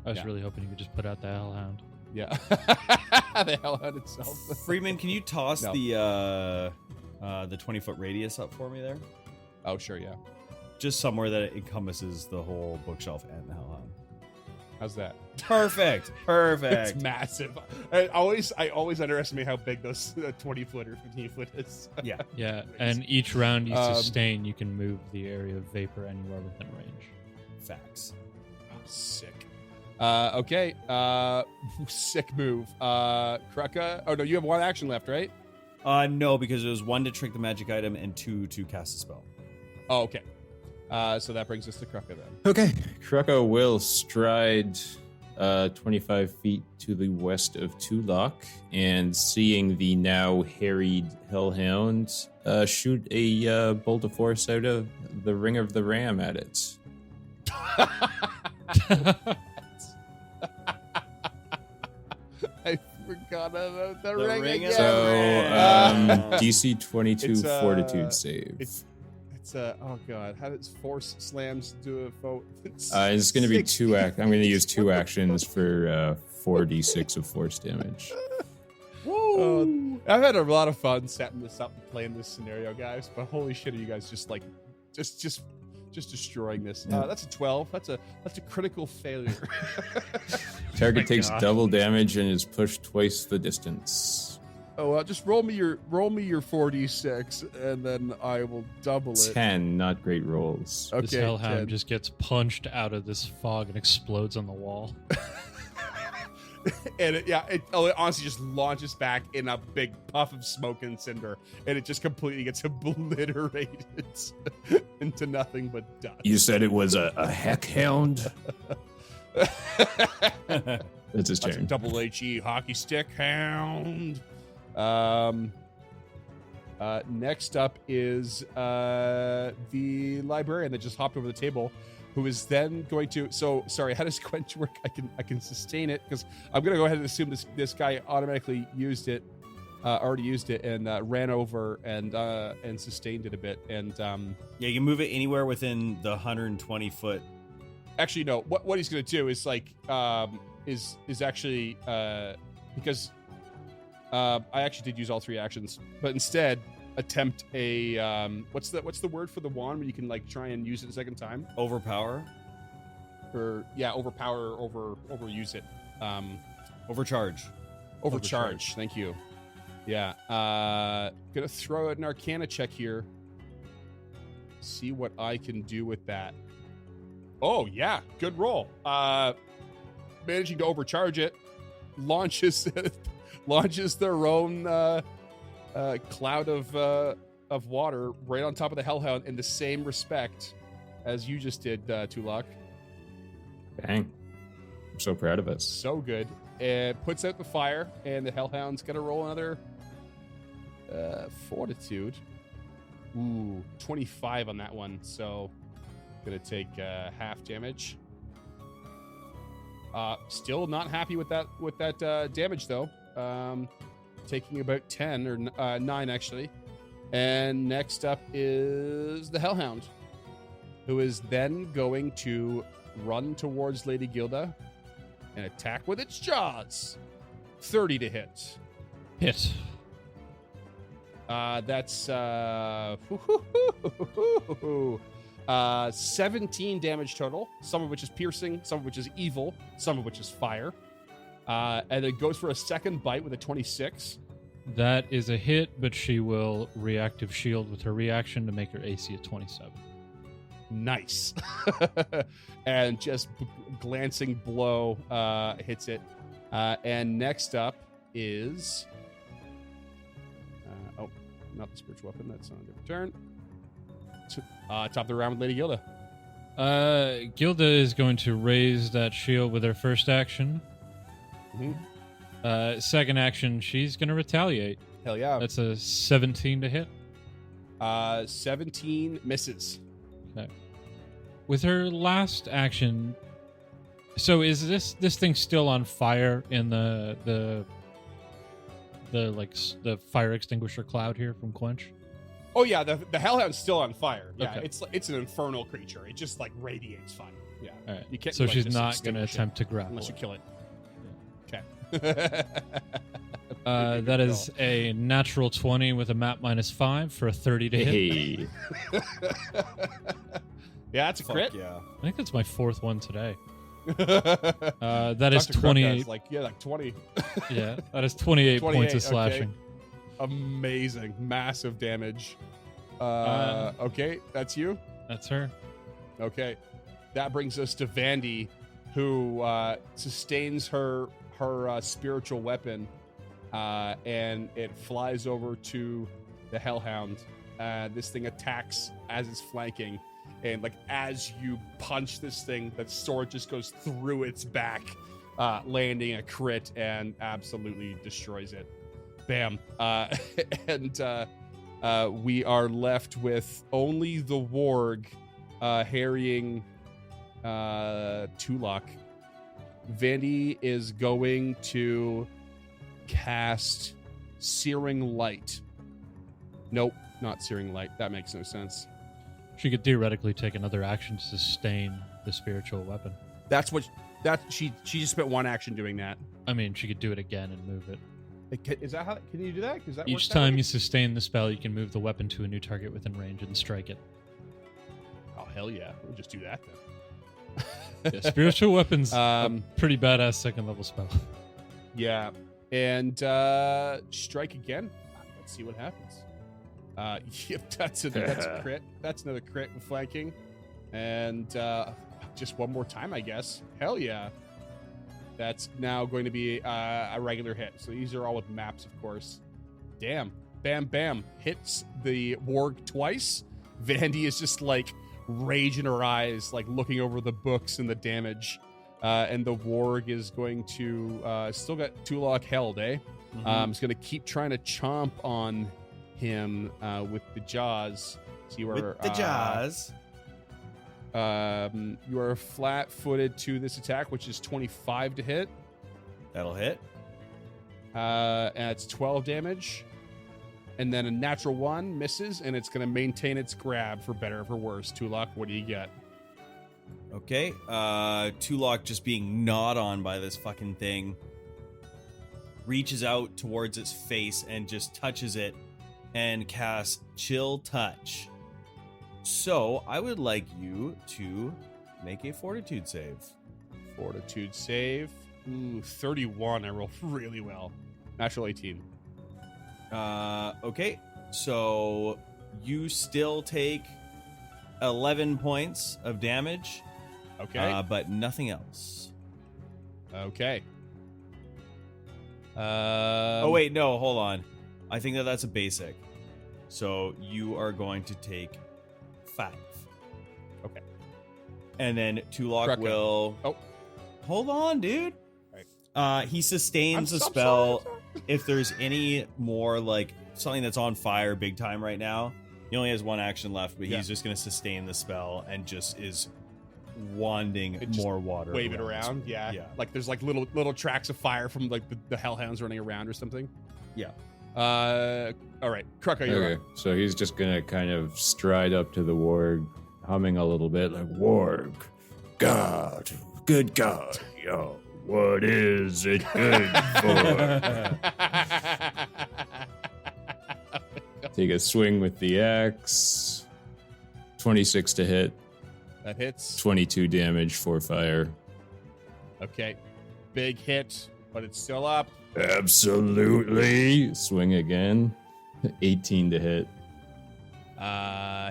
was really hoping you could just put out the Hellhound. Yeah. The Hellhound itself. Freeman, can you toss the 20-foot radius up for me there? Oh, sure, yeah. Just somewhere that it encompasses the whole bookshelf and the Hellhound. How's that? Perfect. It's massive. I always underestimate how big those 20-foot or 15-foot is. Yeah. Yeah, and each round you sustain, you can move the area of vapor anywhere within range. Facts. Oh, sick. Okay. Sick move. Krucka. Oh, no, you have one action left, right? No, because it was 1 to trick the magic item and 2 to cast a spell. Oh, okay. So that brings us to Krucka then. Okay. Krucka will stride 25 feet to the west of Tulok, and seeing the now harried Hellhound, shoot a bolt of force out of the Ring of the Ram at it. I forgot about the ring again. So, DC 22 fortitude save. It's oh god, how does force slams do a foe? It's going to be I'm going to use 2 actions for 4d6 of force damage. Woo! I've had a lot of fun setting this up and playing this scenario, guys. But holy shit, are you guys just destroying this? That's a 12. That's a critical failure. Target takes double damage and is pushed twice the distance. Oh well, just roll me your 4d6, and then I will double it. 10, not great rolls. Okay, this Hellhound just gets punched out of this fog and explodes on the wall. And it honestly just launches back in a big puff of smoke and cinder, and it just completely gets obliterated into nothing but dust. You said it was a heckhound? That's his turn. Double HE hockey stick hound. Next up is the librarian that just hopped over the table, who is then going to. So sorry, how does quench work? I can sustain it because I'm gonna go ahead and assume this guy automatically used it. already used it and ran over and sustained it a bit. And yeah, you can move it anywhere within the 120 foot. Actually, no. What he's gonna do is like is actually because I actually did use all 3 actions, but instead attempt a what's the word for the wand where you can like try and use it a second time? Overpower. Or overpower, overuse it. Overcharge. Overcharge. Thank you. Yeah. Gonna throw an Arcana check here. See what I can do with that. Oh yeah, good roll. Managing to overcharge it, launches their own cloud of water right on top of the Hellhound in the same respect as you just did, Tulak. Dang. I'm so proud of us. So good. It puts out the fire, and the Hellhound's gonna roll another fortitude. Ooh, 25 on that one. So gonna take half damage. Still not happy with that damage though. Taking about 10 or 9 actually. And next up is the Hellhound, who is then going to run towards Lady Gilda and attack with its jaws. 30 to hit. Hit. That's 17 damage total, some of which is piercing, some of which is evil, some of which is fire. And it goes for a second bite with a 26. That is a hit, but she will reactive shield with her reaction to make her AC at 27. Nice. And just glancing blow hits it. And next up is not the spiritual weapon, that's on a different turn. Top of the round with Lady Gilda. Gilda is going to raise that shield with her first action. Mm-hmm. Second action, she's going to retaliate. Hell yeah. That's a 17 to hit. 17 misses. Okay. With her last action, so is this thing still on fire in the fire extinguisher cloud here from Quench? Oh yeah, the Hellhound's still on fire. Yeah, Okay. it's an infernal creature. It just like radiates fire. Yeah. All right. You can't, So like, she's just not going to extinguish it attempt to grapple unless you it. kill it. Okay. That is a natural 20 with a map -5 for a 30 to hit. Hey. Yeah, that's a crit. Yeah. I think that's my 4th one today. That is Dr. Crook 28. has, like 20. Yeah, that is 28 points 28, of slashing. Amazing, massive damage. Okay, that's you. That's her. Okay, that brings us to Vandy, who sustains her spiritual weapon, and it flies over to the Hellhound. This thing attacks as it's flanking, and like as you punch this thing, that sword just goes through its back, landing a crit and absolutely destroys it. Bam. And we are left with only the warg harrying Tulak. Vandy is going to cast Searing Light. Nope, not Searing Light. That makes no sense. She could theoretically take another action to sustain the spiritual weapon. She just spent one action doing that. I mean, she could do it again and move it. Is that how? Can you do that? Is that Each time you sustain the spell, you can move the weapon to a new target within range and strike it. Oh hell yeah! We'll just do that then. Yeah, spiritual weapons, a pretty badass second level spell. Yeah, and strike again. Let's see what happens. Yep, that's a crit. That's another crit with flanking, and just one more time, I guess. Hell yeah! That's now going to be a regular hit. So these are all with maps, of course. Damn, bam, bam, hits the warg twice. Vandy is just like rage in her eyes, like looking over the books and the damage. And the warg is going to still got Tulak held, eh? Mm-hmm. He's going to keep trying to chomp on him with the jaws. So you are With the jaws. You are flat-footed to this attack, which is 25 to hit. That'll hit. And it's 12 damage. And then a natural 1 misses, and it's going to maintain its grab for better or for worse. Tulok, what do you get? Okay. Tulok, just being gnawed on by this fucking thing, reaches out towards its face and just touches it and casts Chill Touch. So I would like you to make a Fortitude save. Fortitude save. Ooh, 31. I roll really well. Natural 18. Okay. So you still take 11 points of damage. Okay. But nothing else. Okay. Oh, wait. No, hold on. I think that's a basic. So you are going to take 5. Okay. And then Tulok will... Oh. Hold on, dude. Right. He sustains a spell. If there's any more, like, something that's on fire big time right now, he only has 1 action left, but he's just going to sustain the spell and just is wanding more water. Wave it around. Yeah. Like there's like little tracks of fire from like the hellhounds running around or something. Yeah. All right. Krucka, you're up. So he's just gonna kind of stride up to the warg, humming a little bit like, "Warg, God, good God, yo, what is it good for?" Take a swing with the axe. 26 to hit. That hits. 22 damage for fire. Okay. Big hit, but it's still up. Absolutely. Swing again. 18 to hit.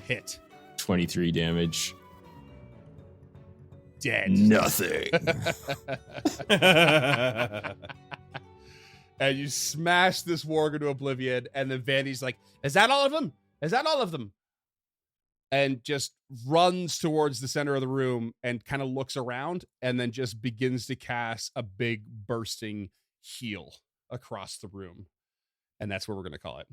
Hit. 23 damage. Dead. Nothing. And you smash this warg into oblivion, and then Vandy's like, "Is that all of them? Is that all of them?" And just runs towards the center of the room and kind of looks around and then just begins to cast a big bursting heal across the room. And that's what we're going to call it.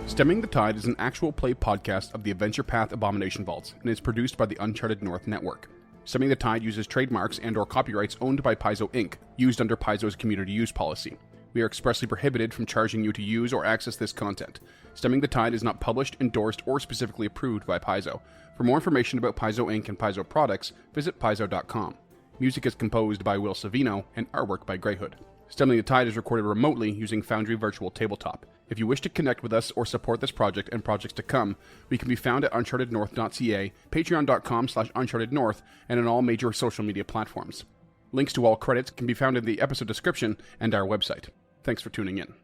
Stemming the Tide is an actual play podcast of the Adventure Path Abomination Vaults and is produced by the Uncharted North Network. Stemming the Tide uses trademarks and/or copyrights owned by Paizo Inc., used under Paizo's community use policy. We are expressly prohibited from charging you to use or access this content. Stemming the Tide is not published, endorsed, or specifically approved by Paizo. For more information about Paizo Inc. and Paizo products, visit paizo.com. Music is composed by Will Savino and artwork by Greyhood. Stemming the Tide is recorded remotely using Foundry Virtual Tabletop. If you wish to connect with us or support this project and projects to come, we can be found at unchartednorth.ca, patreon.com/unchartednorth, and on all major social media platforms. Links to all credits can be found in the episode description and our website. Thanks for tuning in.